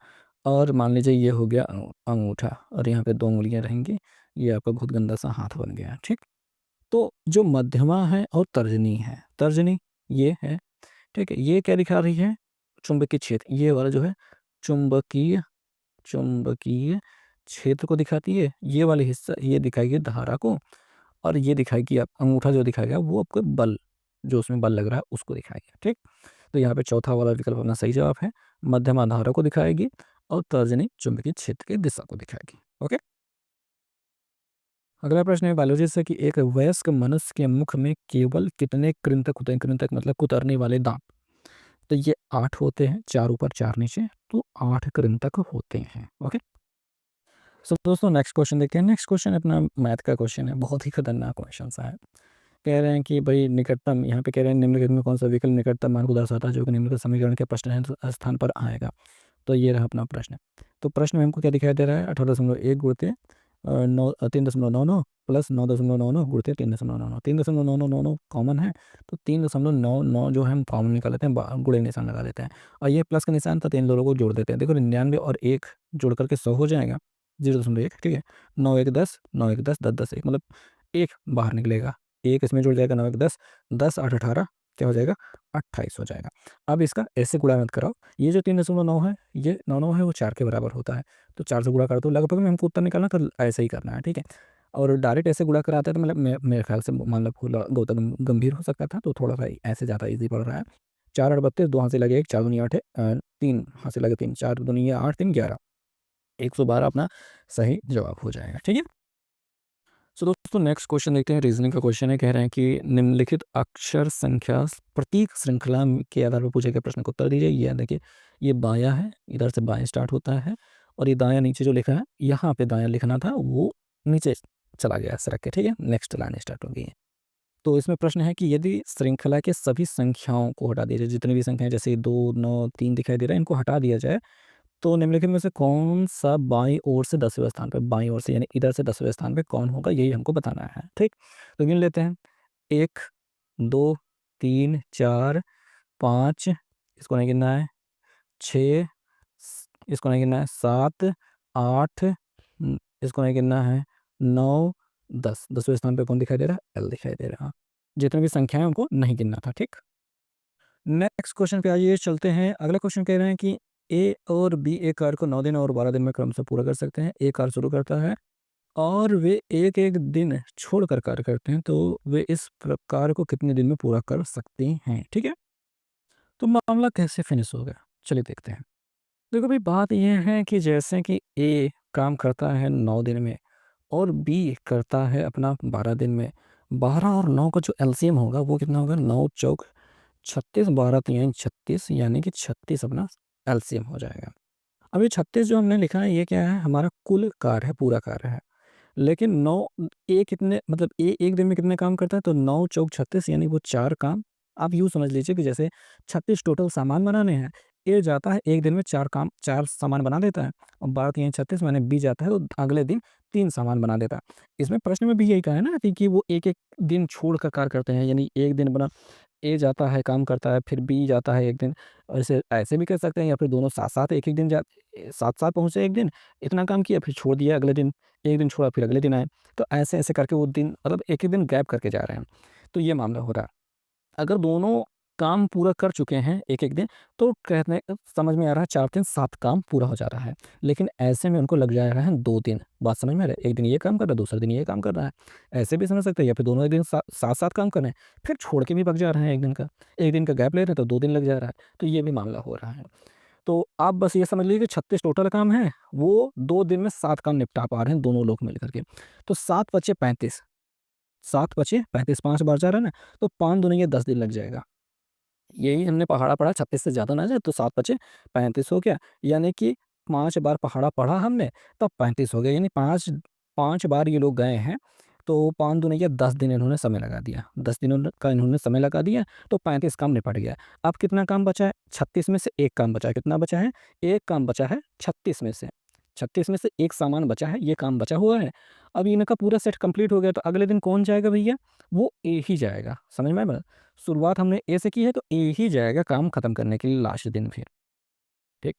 और मान लीजिए ये हो गया अंगूठा, और यहाँ पे 2 उँगलियाँ रहेंगी, ये आपका बहुत गंदा-सा हाथ बन गया, ठीक? तो जो मध्यमा है और तर्जनी है, तर्जनी ये है, ठीक है? ये क्या दिखा रही है? चुंबकीय क्षेत्र, ये वाला जो है चुंबकीय चुंबकीय क्षेत्र को दिखाती है, ये वाला हिस्सा ये दिखाएगी धारा को, और ये दिखाएगी आप अंगूठा जो दिखाएगा वो आपको बल, जो उसमें बल लग रहा है उसको दिखाएगा, ठीक? तो यहाँ पे चौथा वाला विकल्प अपना सही जवाब है। मध्यमा धारा को दिखाएगी और तर्जनी चुंबकीय क्षेत्र की दिशा को दिखाएगी। ओके? अगला प्रश्न है बायोलॉजी से कि एक वयस्क मनुष्य के मुख में केवल कितने कृंतक होते हैं? कृंतक मतलब कुतरने वाले दाँत। तो ये 8 होते हैं, 4 ऊपर 4 नीचे, तो 8 कृंतक होते हैं। ओके? सो दोस्तों नेक्स्ट क्वेश्चन देखते हैं। नेक्स्ट क्वेश्चन अपना मैथ का क्वेश्चन है, बहुत ही खतरनाक क्वेश्चन सा है। कह रहे हैं कि भई निकटतम, यहाँ पे कह रहे हैं निम्नलिखित में कौन सा विकल्प निकटतम मान को दर्शाता है जो कि निम्नलिखित समीकरण के प्रश्न स्थान पर आएगा। तो ये रहा अपना प्रश्न। तो प्रश्न में हमको क्या दिखाई दे रहा है? 18.1 गुणित 3.99 प्लस 9.99 गुणित 3.99। 3.9999 कॉमन है, तो 3.99 जो है हम कॉमन निकाल लेते हैं, गुणे निशान लगा देते हैं, और ये प्लस का निशान था, तो इन दोनों को जोड़ देते हैं। देखो 99 और 1 जोड़ करके 100 हो जाएगा, 0.1, ठीक है? 9 1 10, 9 1 10, 10 10 1, मतलब 1 बाहर निकलेगा, 1 इसमें जुड़ जाएगा, 9 1 10, 10 8 18, क्या हो जाएगा? 28 हो जाएगा। अब इसका ऐसे गुणा मत कराओ, ये जो 3.9 है, ये 9 है, वो 4 के बराबर होता है, तो 4 से गुणा कर दो। लगभग में हमको उत्तर निकालना, तो ऐसे ही करना है, ठीक है? और डायरेक्ट ऐसे गुणा कराते हैं तो मतलब मेरे ख्याल से मतलब थोड़ा गौतम गंभीर हो सकता था, तो थोड़ा-सा ऐसे ज़्यादा ईज़ी पड़ रहा है। 4 8 32, 2 हाथ से लगे 1, 4 दूनी 8 है, 3 हाथ से लगे 3, 4 दूनी 8, 3 11, 112 अपना सही जवाब हो जाएगा, ठीक है? सो दोस्तों नेक्स्ट क्वेश्चन देखते हैं, रीजनिंग का क्वेश्चन है। कह रहे हैं कि निम्नलिखित अक्षर संख्या प्रतीक श्रृंखला के आधार पर पूछे गए प्रश्न का उत्तर दीजिए। ये देखिए, ये बायां है, इधर से बाएं स्टार्ट होता है, और ये दायां नीचे जो लिखा है, यहाँ पे दायां लिखना था, वो नीचे चला गया ऐसे रख के, ठीक है। नेक्स्ट लाइन स्टार्ट हो गई है। तो इसमें प्रश्न है कि यदि श्रृंखला के सभी संख्याओं को हटा दिया जाए, जितनी भी संख्याएं जैसे 2, 9, 3 दिखाई दे रहा है, इनको हटा दिया जाए, तो निम्नलिखित में से कौन सा बाईं ओर से 10वें स्थान पे, बाईं ओर से यानी इधर से 10वें स्थान पे कौन होगा, यही हमको बताना है, ठीक। तो गिन लेते हैं। 1, 2, 3, 4, 5, इसको नहीं गिनना है। 6, इसको नहीं गिनना है। 7, 8, इसको नहीं गिनना है। 9, 10, 10वें स्थान पे कौन दिखाई दे रहा है, एल दिखाई दे रहा है। जितनी भी संख्याएं उनको नहीं गिनना था, ठीक। नेक्स्ट क्वेश्चन पे आइए चलते हैं। अगला क्वेश्चन कह रहे हैं कि ए और बी एक कार्य को 9 दिन और 12 दिन में क्रम से पूरा कर सकते हैं। ए कार्य शुरू करता है और वे एक एक दिन छोड़कर कार्य करते हैं, तो वे इस कार्य को कितने दिन में पूरा कर सकते हैं, ठीक है। तो मामला कैसे फिनिश होगा, चलिए देखते हैं। देखो भाई, बात यह है कि जैसे कि ए काम करता है 9 दिन में और बी करता है अपना 12 दिन में। 12 और 9 का जो एलसीएम होगा वो कितना होगा, 9 चौक 36, 12 तिहाई 36, यानी कि 36 अपना एलसीएम हो जाएगा। अब ये 36 जो हमने लिखा है ये क्या है, हमारा कुल कार्य है, पूरा कार्य है। लेकिन 9 ए कितने मतलब ए एक दिन में कितने काम करता है, तो 9 चौक 36 यानी वो 4 काम। आप यूँ समझ लीजिए कि जैसे 36 टोटल सामान बनाने हैं, ए जाता है एक दिन में 4 काम 4 सामान बना देता है, और 12 तिहाई 36 माने बी जाता है तो अगले दिन 3 सामान बना देता है। इसमें प्रश्न में भी यही कहा है ना कि वो एक-एक दिन छोड़ कर कार्य करते हैं, यानी एक दिन बना ए जाता है काम करता है, फिर बी जाता है एक दिन, ऐसे ऐसे भी कर सकते हैं, या फिर दोनों साथ-साथ एक-एक दिन साथ-साथ पहुँचे एक दिन, इतना काम किया फिर छोड़ दिया अगले दिन, एक दिन छोड़ा फिर अगले दिन आए। तो ऐसे-ऐसे करके वो दिन मतलब एक-एक दिन गैप करके जा रहे हैं। तो ये मामला हो रहा है। अगर दोनों काम पूरा कर चुके हैं एक-एक दिन, तो कहने समझ में आ रहा है 4 दिन 7 काम पूरा हो जा रहा है। लेकिन ऐसे में उनको लग जा रहा है 2 दिन। बात समझ में आ रहा है? एक दिन ये काम कर रहा है, दूसरे दिन ये काम कर रहा है। ऐसे भी समझ सकते हैं, या फिर दोनों एक दिन साथ-साथ काम कर रहे हैं, फिर छोड़ के भी भाग जा रहे हैं 1 दिन का। 1 दिन का गैप ले रहे हैं तो 2 दिन लग जा रहा है। तो ये भी मामला हो रहा है। तो आप बस ये समझ लीजिए कि 36 टोटल काम है, वो 2 दिन में 7 काम निपटा पा रहे हैं दोनों लोग मिल कर के। तो 7 बचे 35, 7 बचे 35, 5 बार जा रहा है ना, तो 5 दूनी ये 10 दिन लग जाएगा। यही हमने पहाड़ा पढ़ा 36 से ज़्यादा ना जाए, तो 7 बचे 35 हो गया। यानी कि 5 बार पहाड़ा पढ़ा हमने, तब 35 हो गया, यानी 5 बार ये लोग गए हैं, तो 5 दूनी ये 10 दिन इन्होंने समय लगा दिया। 10 दिनों का इन्होंने समय लगा दिया, तो 35 काम निपट गया। अब कितना काम बचा है? 36 में से 1 काम बचा है। कितना बचा है? 1 काम बचा है 36 में से। 36 में से 1 सामान बचा है, ये काम बचा हुआ है। अब इनका पूरा सेट कंप्लीट हो गया, तो अगले दिन कौन जाएगा भैया? वो ए ही जाएगा। समझ में आया बात? शुरुआत हमने ए से की है, तो ए ही जाएगा काम खत्म करने के लिए लास्ट दिन फिर, ठीक?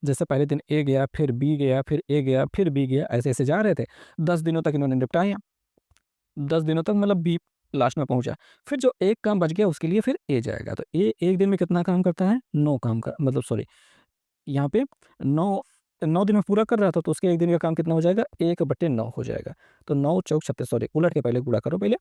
जैसे पहले दिन ए गया, फिर बी गया, फिर ए गया, फिर बी गया, ऐसे-ऐसे जा रहे थे। 10 दिनों तक इन्होंने निपटाया। 10 दिनों तक मतलब बी लास्ट में पहुँचा। फिर जो 1 काम बच गया उसके लिए फिर ए जाएगा। तो ए 1 दिन में कितना काम करता है? 9 काम का मतलब सॉरी, यहाँ पे 9 दिन में पूरा कर रहा था, तो उसके 1 दिन का काम कितना हो जाएगा? 1/9 हो जाएगा। तो 9 चौक 36 सॉरी उलट के पहले गुणा करो पहले।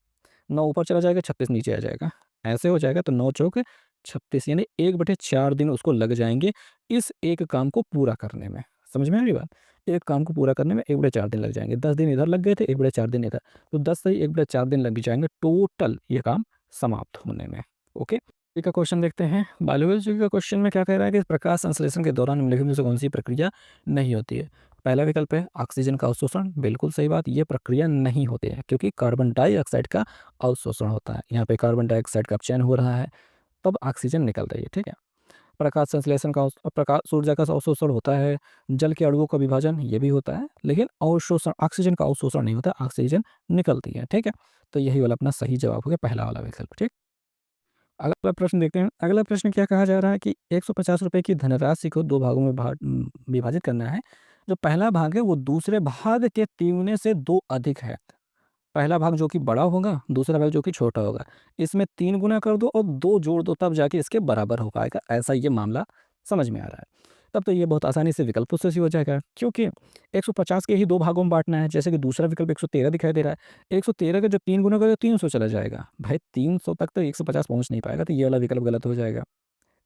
9 ऊपर चला जाएगा, 36 नीचे आ जाएगा। ऐसे हो जाएगा, तो 9 चौक 36 यानी 1/4 दिन उसको लग जाएँगे इस एक काम को पूरा करने में। समझ में आ रही बात? एक काम को पूरा करने में 1/4 दिन लग जाएँगे। 10 दिन इधर लग गए थे, 1/4 दिन इधर। तो 10 से 1/4 दिन लग जाएँगे टोटल ये काम समाप्त होने में। ओके? जी का क्वेश्चन देखते हैं। बायोलॉजी का क्वेश्चन में क्या कह रहा है कि प्रकाश संश्लेषण के दौरान निम्नलिखित में से कौन सी प्रक्रिया नहीं होती है? पहला विकल्प है ऑक्सीजन का अवशोषण। बिल्कुल सही बात, ये प्रक्रिया नहीं होती है क्योंकि कार्बन डाइऑक्साइड का अवशोषण होता है। यहाँ पे कार्बन डाइऑक्साइड का अपचयन हो रहा है, तब ऑक्सीजन निकल रही है, ठीक है। प्रकाश संश्लेषण का प्रकाश ऊर्जा का अवशोषण होता है। जल के अणुओं का विभाजन ये भी होता है, लेकिन अवशोषण ऑक्सीजन का अवशोषण नहीं होता, ऑक्सीजन निकलती है, ठीक है। तो यही वाला अपना सही जवाब हो गया, पहला वाला विकल्प, ठीक। अगला प्रश्न देखते हैं। अगला प्रश्न क्या कहा जा रहा है कि ₹150 की धनराशि को 2 भागों में विभाजित करना है। जो पहला भाग है वो दूसरे भाग के तिगुने से 2 अधिक है। पहला भाग जो कि बड़ा होगा, दूसरा भाग जो कि छोटा होगा। इसमें 3 गुना कर दो और 2 जोड़ दो, तब जाके इसके बराबर हो पाएगा। ऐसा ये मामला समझ में आ रहा है। तब तो ये बहुत आसानी से विकल्पों से ही हो जाएगा, क्योंकि 150 के ही 2 भागों में बाँटना है। जैसे कि दूसरा विकल्प 113 दिखाई दे रहा है। 113 का जब 3 गुना करोगे 300 चला जाएगा। भाई 300 तक तो 150 पहुँच नहीं पाएगा, तो ये वाला विकल्प गलत हो जाएगा।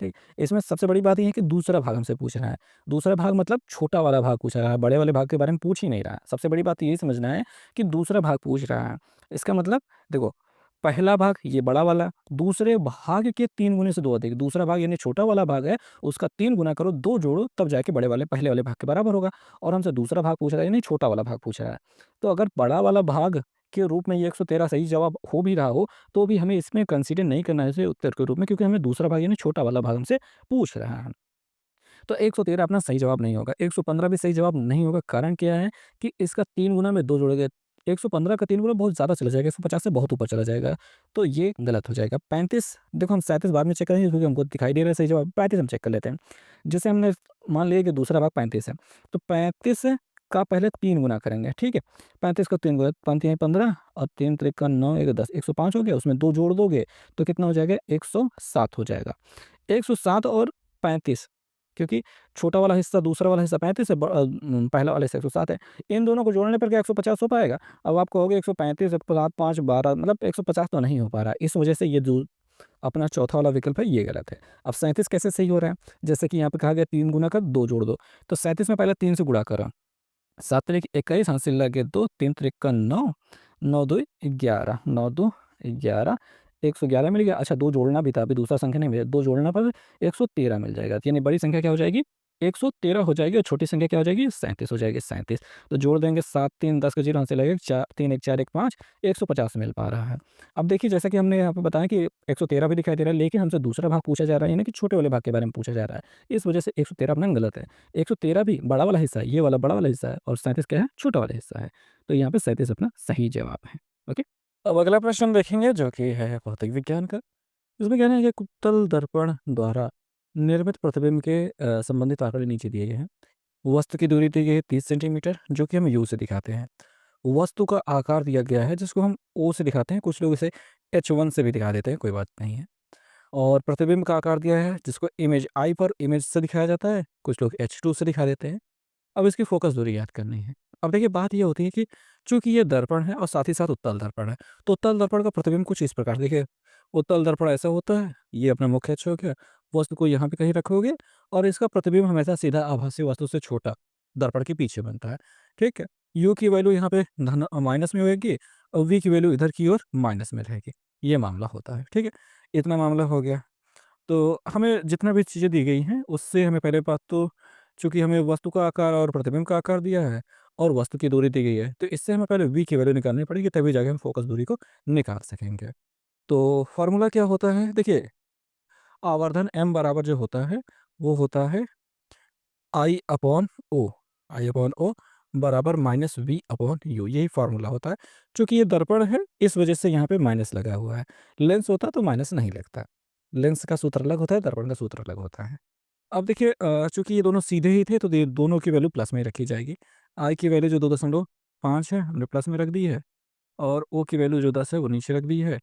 ठीक, इसमें सबसे बड़ी बात ये है कि दूसरा भाग हमसे पूछ रहा है। दूसरा भाग मतलब छोटा वाला भाग पूछ रहा है, बड़े वाले भाग के बारे में पूछ ही नहीं रहा है। सबसे बड़ी बात यही समझना है कि दूसरा भाग पूछ रहा है। इसका मतलब देखो, पहला भाग ये बड़ा वाला, दूसरे भाग के 3 गुने से 2 अधिक। दूसरा भाग यानी छोटा वाला भाग है, उसका 3 गुना करो, 2 जोड़ो, तब जाके बड़े वाले पहले वाले भाग के बराबर होगा। और हमसे दूसरा भाग पूछ रहा है, यानी छोटा वाला भाग पूछ रहा है। तो अगर बड़ा वाला भाग के रूप में ये 113 सही जवाब हो भी रहा हो, तो भी हमें इसमें कंसीडर नहीं करना है इसे उत्तर के रूप में, क्योंकि हमें दूसरा भाग यानी छोटा वाला भाग हमसे पूछ रहा है। तो 113 अपना सही जवाब नहीं होगा, 115 भी सही जवाब नहीं होगा। कारण क्या है कि इसका 3 गुना में 2 जोड़ोगे, 115 का 3 गुना बहुत ज़्यादा चला जाएगा, 150 से बहुत ऊपर चला जाएगा, तो ये गलत हो जाएगा। 35 देखो, हम 37 बाद में चेक करेंगे क्योंकि हमको दिखाई दे रहा है सही जवाब। 35 हम चेक कर लेते हैं। जैसे हमने मान लिया कि दूसरा भाग 35 है, तो 35 का पहले 3 गुना करेंगे, ठीक है? 35 का 3 गुना, 5 तिहाई 15 और 3 त्रिका 9, 1 10, 105 हो गया, उसमें 2 जोड़ दोगे तो कितना हो जाएगा? 107 हो जाएगा। 107 और 35, क्योंकि छोटा वाला हिस्सा दूसरा वाला हिस्सा 35 है, पहला वाला हिस्सा 107 है। इन दोनों को जोड़ने पर क्या 150 हो पाएगा? अब आप कहोगे 135 7 5 12, मतलब 150 तो नहीं हो पा रहा है। इस वजह से ये जो अपना चौथा वाला विकल्प है ये गलत है। अब 37 कैसे सही हो रहा है? जैसे कि यहाँ पे कहा गया 3 गुना कर 2 जोड़ दो, तो 37 में पहले 3 से गुणा करो, 7 त्रिक 21, हासिल लगे 2, 3 त्रिक 9, 9 2 11, 9 2 11, 111 मिल गया। अच्छा, 2 जोड़ना भी था, अभी दूसरा संख्या नहीं मिला, 2 जोड़ना पर 113 मिल जाएगा। यानी बड़ी संख्या क्या हो जाएगी? 113 हो जाएगी और छोटी संख्या क्या हो जाएगी? 37 हो जाएगी, 37। तो जोड़ देंगे 7 3 10 का 0, हासिल लगेगा 4 3 1 4 1 5, 150 मिल पा रहा है। अब देखिए, जैसा कि हमने यहाँ पे बताया कि 113 भी दिखाई दे रहा है, लेकिन हमसे दूसरा भाग पूछा जा रहा है, यानी कि छोटे वाले भाग के बारे में पूछा जा रहा है। इस वजह से 113 अपना गलत है। 113 भी बड़ा वाला हिस्सा है, ये वाला बड़ा वाला हिस्सा है, और 37 क्या है? छोटा वाला हिस्सा है। तो यहाँ पे 37 अपना सही जवाब है। ओके? अब अगला प्रश्न देखेंगे जो कि है भौतिक विज्ञान का। इसमें कहना है कि उत्तल दर्पण द्वारा निर्मित प्रतिबिंब के संबंधित आंकड़े नीचे दिए गए हैं। वस्तु की दूरी दी गई है 30 सेंटीमीटर, जो कि हम यू से दिखाते हैं। वस्तु का आकार दिया गया है जिसको हम ओ से दिखाते हैं, कुछ लोग इसे H1 से भी दिखा देते हैं, कोई बात नहीं है। और प्रतिबिंब का आकार दिया है जिसको इमेज आई पर इमेज से दिखाया जाता है, कुछ लोग H2 से दिखा देते हैं। अब इसकी फ़ोकस दूरी याद करनी है। अब देखिए, बात ये होती है कि चूँकि ये दर्पण है और साथ ही साथ उत्तल दर्पण है, तो उत्तल दर्पण का प्रतिबिंब कुछ इस प्रकार देखिए, उत्तल दर्पण ऐसा होता है, ये अपना मुख्य अक्ष हो गया, वस्तु को यहाँ पे कहीं रखोगे और इसका प्रतिबिंब हमेशा सीधा आभासी वस्तु से छोटा दर्पण के पीछे बनता है, ठीक है? यू की वैल्यू यहाँ पे माइनस में होएगी और वी की वैल्यू इधर की ओर माइनस में रहेगी। ये मामला होता है, ठीक है? इतना मामला हो गया। तो हमें जितना भी चीज़ें दी गई हैं, उससे हमें पहले बात तो, चूँकि हमें वस्तु का आकार और प्रतिबिंब का आकार दिया है और वस्तु की दूरी दी गई है, तो इससे हमें पहले v की वैल्यू निकालनी पड़ेगी, तभी जाके हम फ़ोकस दूरी को निकाल सकेंगे। तो फ़ॉर्मूला क्या होता है? देखिए, आवर्धन m बराबर जो होता है, वो होता है I upon O, I upon O बराबर माइनस v अपॉन u, यही फ़ॉर्मूला होता है। चूँकि ये दर्पण है, इस वजह से यहाँ पे माइनस लगा हुआ है। लेंस होता तो माइनस नहीं लगता। लेंस का सूत्र अलग होता है, दर्पण का सूत्र अलग होता है। अब देखिए, चूँकि ये दोनों सीधे ही थे, तो ये दोनों की वैल्यू प्लस में ही रखी जाएगी। आई की वैल्यू जो 2.5 है, हमने प्लस में रख दी है, और ओ की वैल्यू जो 10 है, वो नीचे रख दी है।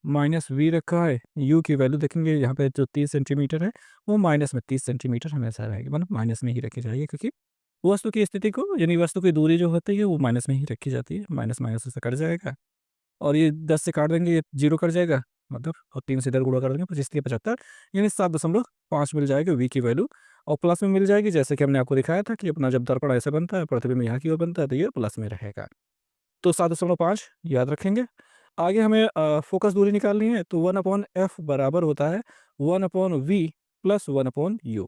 माइनस वी रखा है। यू की वैल्यू देखेंगे, यहाँ पे जो 30 सेंटीमीटर है, वो माइनस में 30 सेंटीमीटर हमेशा रहेगी, मतलब माइनस में ही रखी जाएगी, क्योंकि वस्तु की स्थिति को, यानी वस्तु की दूरी जो होती है, वो माइनस में ही रखी जाती है। माइनस माइनस से कट जाएगा और ये 10 से काट देंगे, ये 0 कट जाएगा, मतलब, और 3 से इधर गुणा कर देंगे, 25 तिया 75, यानी 7.5 मिल जाएगी वी की वैल्यू, और प्लस में मिल जाएगी, जैसे कि हमने आपको दिखाया था कि अपना जब दर्पण ऐसे बनता है, प्रतिबिंब यहाँ की ओर बनता है, तो ये प्लस में रहेगा। तो 7.5 याद रखेंगे। आगे हमें फ़ोकस दूरी निकालनी है, तो 1/f बराबर होता है 1/v प्लस 1/u।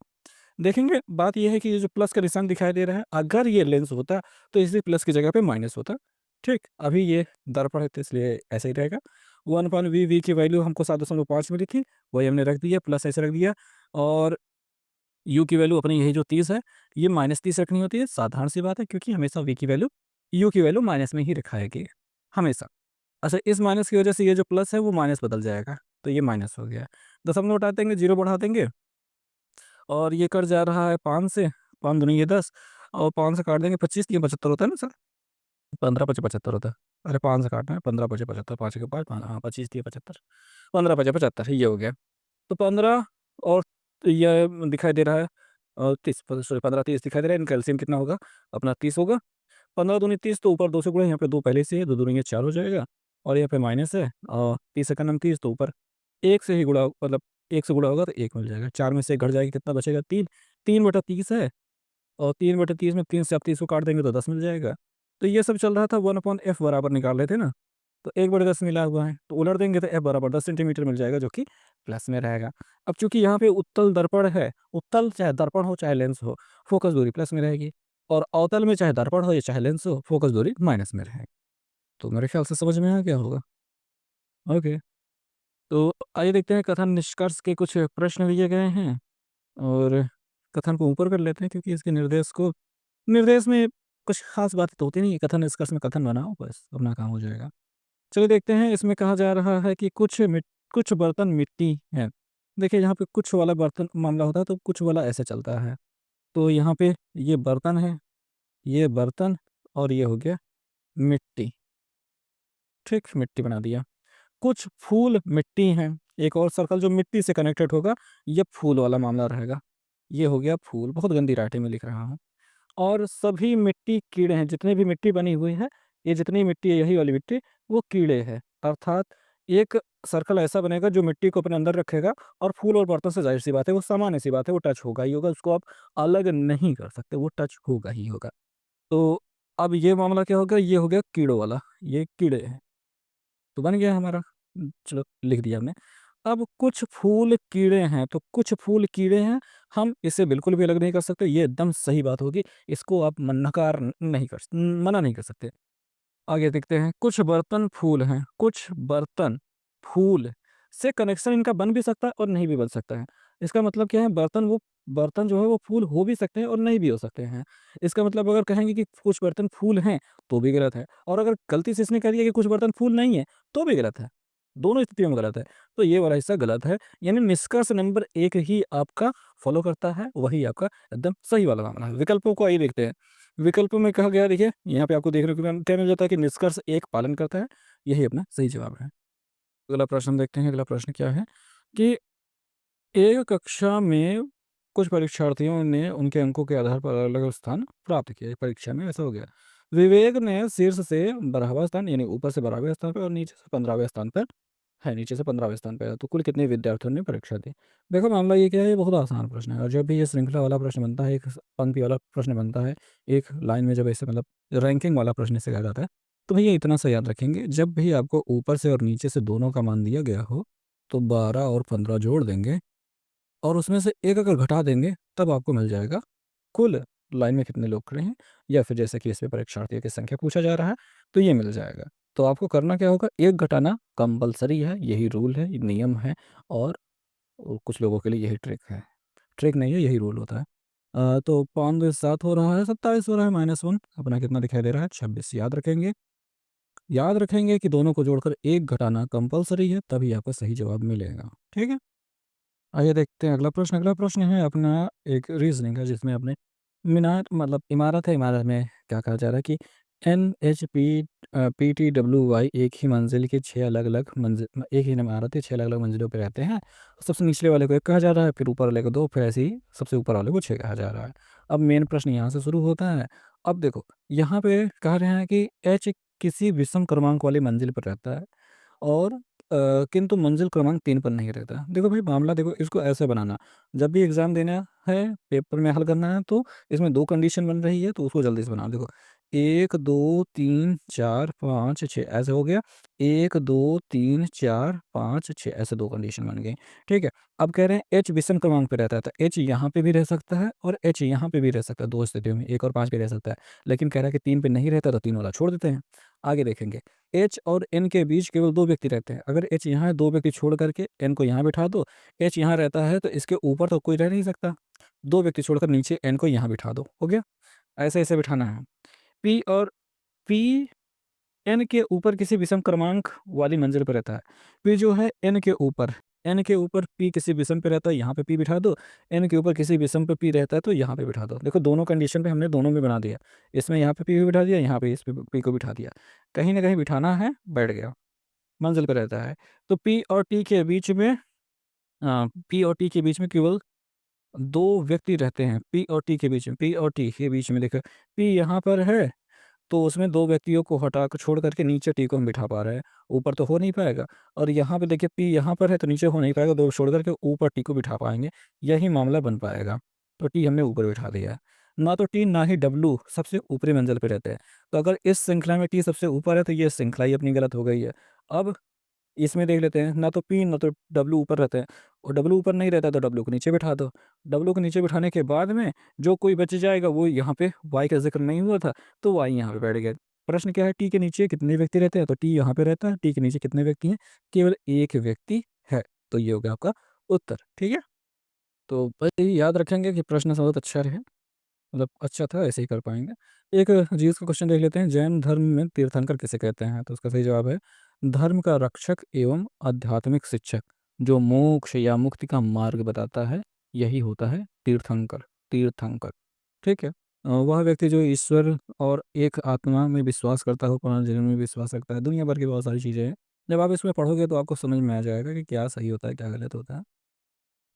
देखेंगे, बात ये है कि ये जो प्लस का निशान दिखाई दे रहा है, अगर ये लेंस होता तो इसलिए प्लस की जगह पे माइनस होता, ठीक? अभी ये दर्पण है तो इसलिए ऐसे ही रहेगा। 1/v, v की वैल्यू हमको 7.5 मिली थी, वही हमने रख दिया, प्लस ऐसे रख दिया, और u की वैल्यू अपनी यही जो 30 है, ये -30 रखनी होती है, साधारण सी बात है, क्योंकि हमेशा v की वैल्यू u की वैल्यू माइनस में ही रखाएगी, हमेशा। अच्छा, इस माइनस की वजह से ये जो प्लस है वो माइनस बदल जाएगा, तो ये माइनस हो गया। दशमलव हटा देंगे, 0 बढ़ा देंगे, और ये कट जा रहा है 5 से, 5 दूनी ये 10, और 5 से काट देंगे 25, ये 75 होता है ना सर? 15 पचे 75 होता है। अरे 5 से काटना है, 15 पचे 75, 5 के 5, हाँ, 25 दिए 75, 15 पचे 75, ये हो गया। तो 15 और ये दिखाई दे रहा है 30, सॉरी 15 30 दिखाई दे रहा है, इनका एलसीएम कितना होगा? अपना 30 होगा। 15 दूनी 30, तो ऊपर 2 से गुणा, यहाँ पे 2 पहले से है, 2 दूनी ये 4 हो जाएगा, और यहाँ पे माइनस है, और 30 का नाम 30, तो ऊपर 1 से ही गुणा, मतलब 1 से गुणा होगा तो 1 मिल जाएगा। 4 में से 1 घट जाएगा, कितना बचेगा? 3, 3/30 है, और 3/30 में 3 से आप 30 को काट देंगे तो 10 मिल जाएगा। तो ये सब चल रहा था, 1/f बराबर निकाल रहे थे ना, तो 1/10 मिला हुआ है, तो उलट देंगे तो f बराबर 10 सेंटीमीटर मिल जाएगा, जो कि प्लस में रहेगा। अब चूँकि यहाँ पे उत्तल दर्पण है, उत्तल चाहे दर्पण हो चाहे लेंस हो, फ़ोकस दूरी प्लस में रहेगी, और अवतल में चाहे दर्पण हो या चाहे लेंस हो, फ़ोकस दूरी माइनस में रहेगी। तो मेरे ख्याल से समझ में आ गया होगा। ओके, तो आइए देखते हैं कथन निष्कर्ष के कुछ प्रश्न दिए गए हैं और कथन को ऊपर कर लेते हैं क्योंकि इसके निर्देश में कुछ ख़ास बातें तो होती नहीं है, कथन निष्कर्ष में कथन बनाओ बस अपना काम हो जाएगा। चलिए देखते हैं, इसमें कहा जा रहा है कि कुछ बर्तन मिट्टी हैं। देखिए यहाँ पे कुछ वाला बर्तन मामला होता है तो कुछ वाला ऐसे चलता है। तो यहाँ पे ये बर्तन है, ये बर्तन और ये हो गया मिट्टी, ठीक? मिट्टी बना दिया। कुछ फूल मिट्टी हैं, एक और सर्कल जो मिट्टी से कनेक्टेड होगा, ये फूल वाला मामला रहेगा। ये हो गया फूल, बहुत गंदी राइटिंग में लिख रहा हूँ। और सभी मिट्टी कीड़े हैं, जितनी भी मिट्टी बनी हुई है, ये जितनी मिट्टी है यही वाली मिट्टी, वो कीड़े हैं। अर्थात एक सर्कल ऐसा बनेगा जो मिट्टी को अपने अंदर रखेगा और फूल और बर्तन से ज़ाहिर-सी बात है, वो सामान्य-सी बात है, वो टच होगा ही होगा, उसको आप अलग नहीं कर सकते, वो टच होगा ही होगा। तो अब ये मामला क्या हो गया, ये हो गया कीड़ों वाला, ये कीड़े हैं। तो बन गया हमारा। चलो लिख दिया हमने। अब कुछ फूल कीड़े हैं, तो कुछ फूल कीड़े हैं, हम इसे बिल्कुल भी अलग नहीं कर सकते, ये एकदम सही बात होगी। इसको आप मना नहीं कर सकते। आगे देखते हैं, कुछ बर्तन फूल हैं, कुछ बर्तन फूल से कनेक्शन इनका बन भी सकता है और नहीं भी बन सकता है। इसका मतलब क्या है, बर्तन जो है वो फूल हो भी सकते हैं और नहीं भी हो सकते हैं। इसका मतलब अगर कहेंगे कि कुछ बर्तन फूल हैं, तो भी गलत है और अगर गलती से इसने कह दिया कि कुछ बर्तन फूल नहीं है, तो भी गलत है। दोनों स्थितियों में गलत है। तो ये वाला हिस्सा गलत है, यानी निष्कर्ष नंबर 1 ही आपका फ़ॉलो करता है, वही आपका एकदम सही वाला मामला है। विकल्पों को आइए देखते हैं। विकल्पों में कहा गया, देखिए यहाँ पे आपको देखने को क्या मिल जाता है कि निष्कर्ष 1 पालन करता है, यही अपना सही जवाब है। अगला प्रश्न देखते हैं, अगला प्रश्न क्या है कि एक कक्षा में कुछ परीक्षार्थियों ने उनके अंकों के आधार पर अलग-अलग स्थान प्राप्त किए। परीक्षा में ऐसा हो गया। विवेक ने शीर्ष से 12वाँ स्थान यानी ऊपर से 12वें स्थान पे और नीचे से 15वें स्थान पर है, नीचे से 15वें स्थान पे है। तो कुल कितने विद्यार्थियों ने परीक्षा दी? देखो मामला ये क्या है, ये बहुत आसान प्रश्न है और जब भी ये श्रृंखला वाला प्रश्न बनता है, एक पंक्ति वाला प्रश्न बनता है, एक लाइन में जब ऐसे मतलब रैंकिंग वाला प्रश्न इसे कहा जाता है, तो भैया इतना सा याद रखेंगे, जब भी आपको ऊपर से और नीचे से दोनों का मान दिया गया हो, तो 12 और 15 जोड़ देंगे और उसमें से एक अगर घटा देंगे, तब आपको मिल जाएगा कुल लाइन में कितने लोग खड़े हैं या फिर जैसे कि इसमें परीक्षार्थियों की संख्या पूछा जा रहा है, तो ये मिल जाएगा। तो आपको करना क्या होगा, 1 घटाना कंपल्सरी है, यही रूल है, ये नियम है और कुछ लोगों के लिए यही ट्रिक है। ट्रिक नहीं है, यही रूल होता है। तो 5 2 7 हो रहा है, 27 हो रहा है, -1 अपना कितना दिखाई दे रहा है, 26 याद रखेंगे। याद रखेंगे कि दोनों को जोड़कर 1 घटाना कंपल्सरी है, तभी आपको सही जवाब मिलेगा। ठीक है? आइए देखते हैं अगला प्रश्न है अपना एक रीज़निंग का जिसमें अपने मीनार मतलब इमारत है, इमारत में क्या कहा जा रहा है कि पीटीडब्ल्यूवाई एक ही मंजिल के 6 अलग-अलग मंजिल एक ही इमारत के 6 अलग-अलग मंजिलों पे रहते हैं। सबसे निचले वाले को 1 कहा जा रहा है, फिर ऊपर वाले को 2, फिर ऐसे ही सबसे ऊपर वाले को 6 कहा जा रहा है। अब मेन प्रश्न यहाँ से शुरू होता है। अब देखो, यहाँ पे कह रहे हैं कि एच किसी विषम क्रमांक वाली मंजिल पर रहता है और किंतु मंजिल क्रमांक 3 पर नहीं रहता। देखो भाई मामला देखो इसको ऐसे बनाना, जब भी एग्ज़ाम देना है, पेपर में हल करना है तो इसमें 2 कंडीशन बन रही है तो उसको जल्दी से बनाओ। देखो 1, 2, 3, 4, 5, 6 ऐसे हो गया। 1, 2, 3, 4, 5, 6 ऐसे 2 कंडीशन बन गई। ठीक है? अब कह रहे हैं एच विषम क्रमांक पे रहता है तो एच यहाँ पे भी रह सकता है और एच यहाँ पे भी रह सकता है 2 स्थितियों में 1 और 5 पे रह सकता है। लेकिन कह रहा है कि 3 पे नहीं रहता तो 3 वाला छोड़ देते हैं। आगे देखेंगे एच और एन के बीच केवल 2 व्यक्ति रहते हैं। अगर एच यहाँ है 2 व्यक्ति छोड़ करके एन को यहाँ बिठा दो। एच यहाँ रहता है तो इसके ऊपर तो कोई रह नहीं सकता। 2 व्यक्ति छोड़कर नीचे एन को यहाँ बिठा दो। हो गया? ऐसे-ऐसे बिठाना है। पी और पी एन के ऊपर किसी विषम क्रमांक वाली मंजिल पे रहता है। पी जो है एन के ऊपर पी किसी विषम पे रहता है, यहाँ पे पी बिठा दो। एन के ऊपर किसी विषम पे पी रहता है तो यहाँ पे बिठा दो। देखो दोनों कंडीशन पे हमने दोनों में बना दिया। इसमें यहाँ पे पी भी बिठा दिया, यहाँ पे इस पे पी को बिठा दिया। कहीं न कहीं बिठाना है, बैठ गया, मंजिल पे रहता है। तो पी और टी के बीच में केवल 2 व्यक्ति रहते हैं। पी और टी के बीच में देखो, पी यहाँ पर है तो उसमें 2 व्यक्तियों को हटा कर छोड़ करके नीचे टी को हम बिठा पा रहे हैं, ऊपर तो हो नहीं पाएगा और यहाँ पे देखिए पी यहाँ पर है तो नीचे हो नहीं पाएगा, 2 छोड़ कर के ऊपर टी को बिठा पाएँगे, यही मामला बन पाएगा। तो टी हमने ऊपर बिठा दिया है। ना तो टी ना ही डब्लू सबसे ऊपरी मंजिल पे रहते हैं। तो अगर इस श्रृंखला में टी सबसे ऊपर है तो ये श्रृंखला ही अपनी गलत हो गई है। अब इसमें देख लेते हैं, ना तो पी ना तो डब्लू ऊपर रहते हैं और डब्लू ऊपर नहीं रहता तो डब्लू को नीचे बिठा दो। डब्लू को नीचे बिठाने के बाद में जो कोई बच जाएगा वो यहाँ पे वाई का ज़िक्र नहीं हुआ था, तो वाई यहाँ पे बैठ गया। प्रश्न क्या है, टी के नीचे कितने व्यक्ति रहते हैं, तो टी यहाँ पे रहता है, टी के नीचे कितने व्यक्ति हैं, केवल एक व्यक्ति है। तो ये हो गया आपका उत्तर, ठीक है। तो बस यही याद रखेंगे कि प्रश्न बहुत अच्छा रहे, मतलब अच्छा था, ऐसे ही कर पाएंगे। एक जीएस का क्वेश्चन देख लेते हैं, जैन धर्म में तीर्थंकर किसे कहते हैं, तो उसका सही जवाब है धर्म का रक्षक एवं आध्यात्मिक शिक्षक, जो मोक्ष या मुक्ति का मार्ग बताता है, यही होता है तीर्थंकर। तीर्थंकर, ठीक है। वह व्यक्ति जो ईश्वर और एक आत्मा में विश्वास करता हो, पुनर्जन्म में विश्वास रखता है, दुनिया भर की बहुत सारी चीज़ें हैं। जब आप इसमें पढ़ोगे तो आपको समझ में आ जाएगा कि क्या सही होता है, क्या गलत होता है।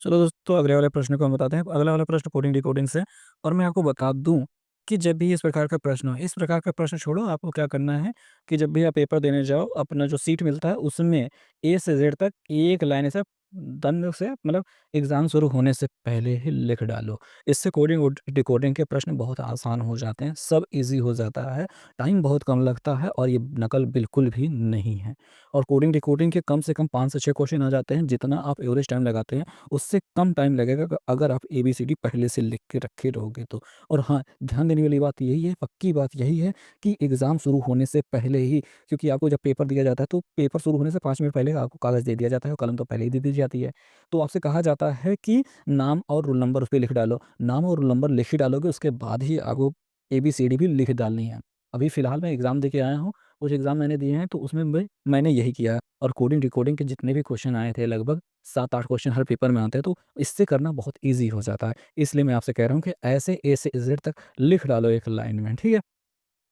चलो दोस्तों, अगले वाले प्रश्न को हम बताते हैं। अगला वाला प्रश्न कोडिंग डिकोडिंग से, और मैं आपको बता दूं कि जब भी इस प्रकार का प्रश्न हो, इस प्रकार का प्रश्न छोड़ो, आपको क्या करना है कि जब भी आप पेपर देने जाओ, अपना जो सीट मिलता है उसमें ए से जेड तक एक लाइन से दंड से, मतलब एग्जाम शुरू होने से पहले ही लिख डालो। इससे कोडिंग और डिकोडिंग के प्रश्न बहुत आसान हो जाते हैं, सब इजी हो जाता है, टाइम बहुत कम लगता है, और ये नकल बिल्कुल भी नहीं है। और कोडिंग डिकोडिंग के कम से कम 5 से 6 क्वेश्चन आ जाते हैं, जितना आप एवरेज टाइम लगाते हैं उससे कम टाइम लगेगा अगर आप एबीसीडी पहले से लिख के रखे रहोगे तो। और हाँ, ध्यान देने वाली बात यही है, पक्की बात यही है कि एग्ज़ाम शुरू होने से पहले ही, क्योंकि आपको जब पेपर दिया जाता है तो पेपर शुरू होने से 5 मिनट पहले आपको कागज़ दे दिया जाता है, और कलम तो पहले ही दे दी जाती है। तो आपसे कहा जाता है कि नाम और रोल नंबर उस पे लिख डालो। नाम और रोल नंबर लिख ही डालोगे, उसके बाद ही आपको एबीसीडी भी लिख डालनी है। अभी फ़िलहाल मैं एग्ज़ाम दे के आया हूँ, कुछ एग्ज़ाम मैंने दिए हैं, तो उसमें मैंने यही किया है। और कोडिंग डिकोडिंग के जितने भी क्वेश्चन आए थे, लगभग 7-8 क्वेश्चन हर पेपर में आते हैं, तो इससे करना बहुत ईज़ी हो जाता है। इसलिए मैं आपसे कह रहा हूँ कि ऐसे ए से इज़ेड तक लिख डालो एक लाइन में, ठीक है?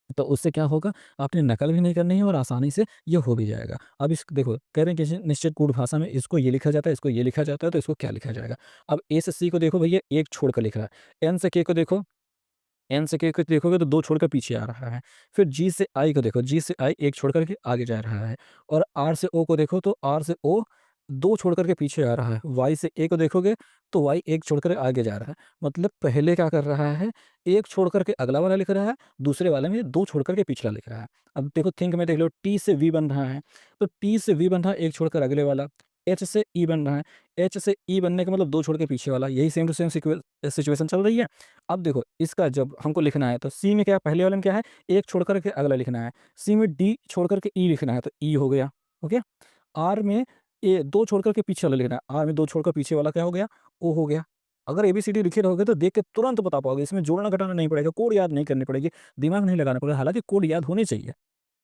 तो उससे क्या होगा, आपने नकल भी नहीं करनी है और आसानी से ये हो भी जाएगा। अब इस देखो, कह रहे हैं कि निश्चित कूट भाषा में इसको ये लिखा जाता है, इसको ये लिखा जाता है, तो इसको क्या लिखा जाएगा? अब ए से सी को देखो भैया, एक छोड़ कर लिख रहा है। एन से के को देखो, एन से के को देखोगे तो 2 छोड़कर पीछे आ रहा है। फिर जी से आई को देखो, जी से आई 1 छोड़ कर के आगे जा रहा है। और आर से ओ को देखो तो आर से ओ 2 छोड़ कर के पीछे आ रहा है। वाई से ए को देखोगे तो वाई 1 छोड़ कर आगे जा रहा है। मतलब पहले क्या कर रहा है, 1 छोड़ कर के अगला वाला लिख रहा है, दूसरे वाले में 2 छोड़ कर के पिछला लिख रहा है। अब देखो थिंक में देख लो, टी से वी बन रहा है, तो टी से वी बन रहा है 1 छोड़कर अगले वाला। एच से ई बन रहा है, एच से ई बनने का मतलब 2 छोड़ के पीछे वाला। यही सेम टू सेम सिचुएशन चल रही है। अब देखो, इसका जब हमको लिखना है तो सी में क्या है, पहले वाले में क्या है, 1 छोड़ कर के अगला लिखना है। सी में डी छोड़ कर के ई लिखना है, तो ई हो गया, ओके। आर में ए 2 छोड़ कर के पीछे वाला लिखना है, आर में 2 छोड़कर पीछे वाला क्या हो गया, ओ हो गया। अगर एबीसीडी लिखे रहोगे तो देख के तुरंत बता पाओगे, इसमें जोड़ना-घटाना नहीं पड़ेगा, कोड याद नहीं करनी पड़ेगी, दिमाग नहीं लगाना पड़ेगा। हालाँकि कोड याद होने चाहिए,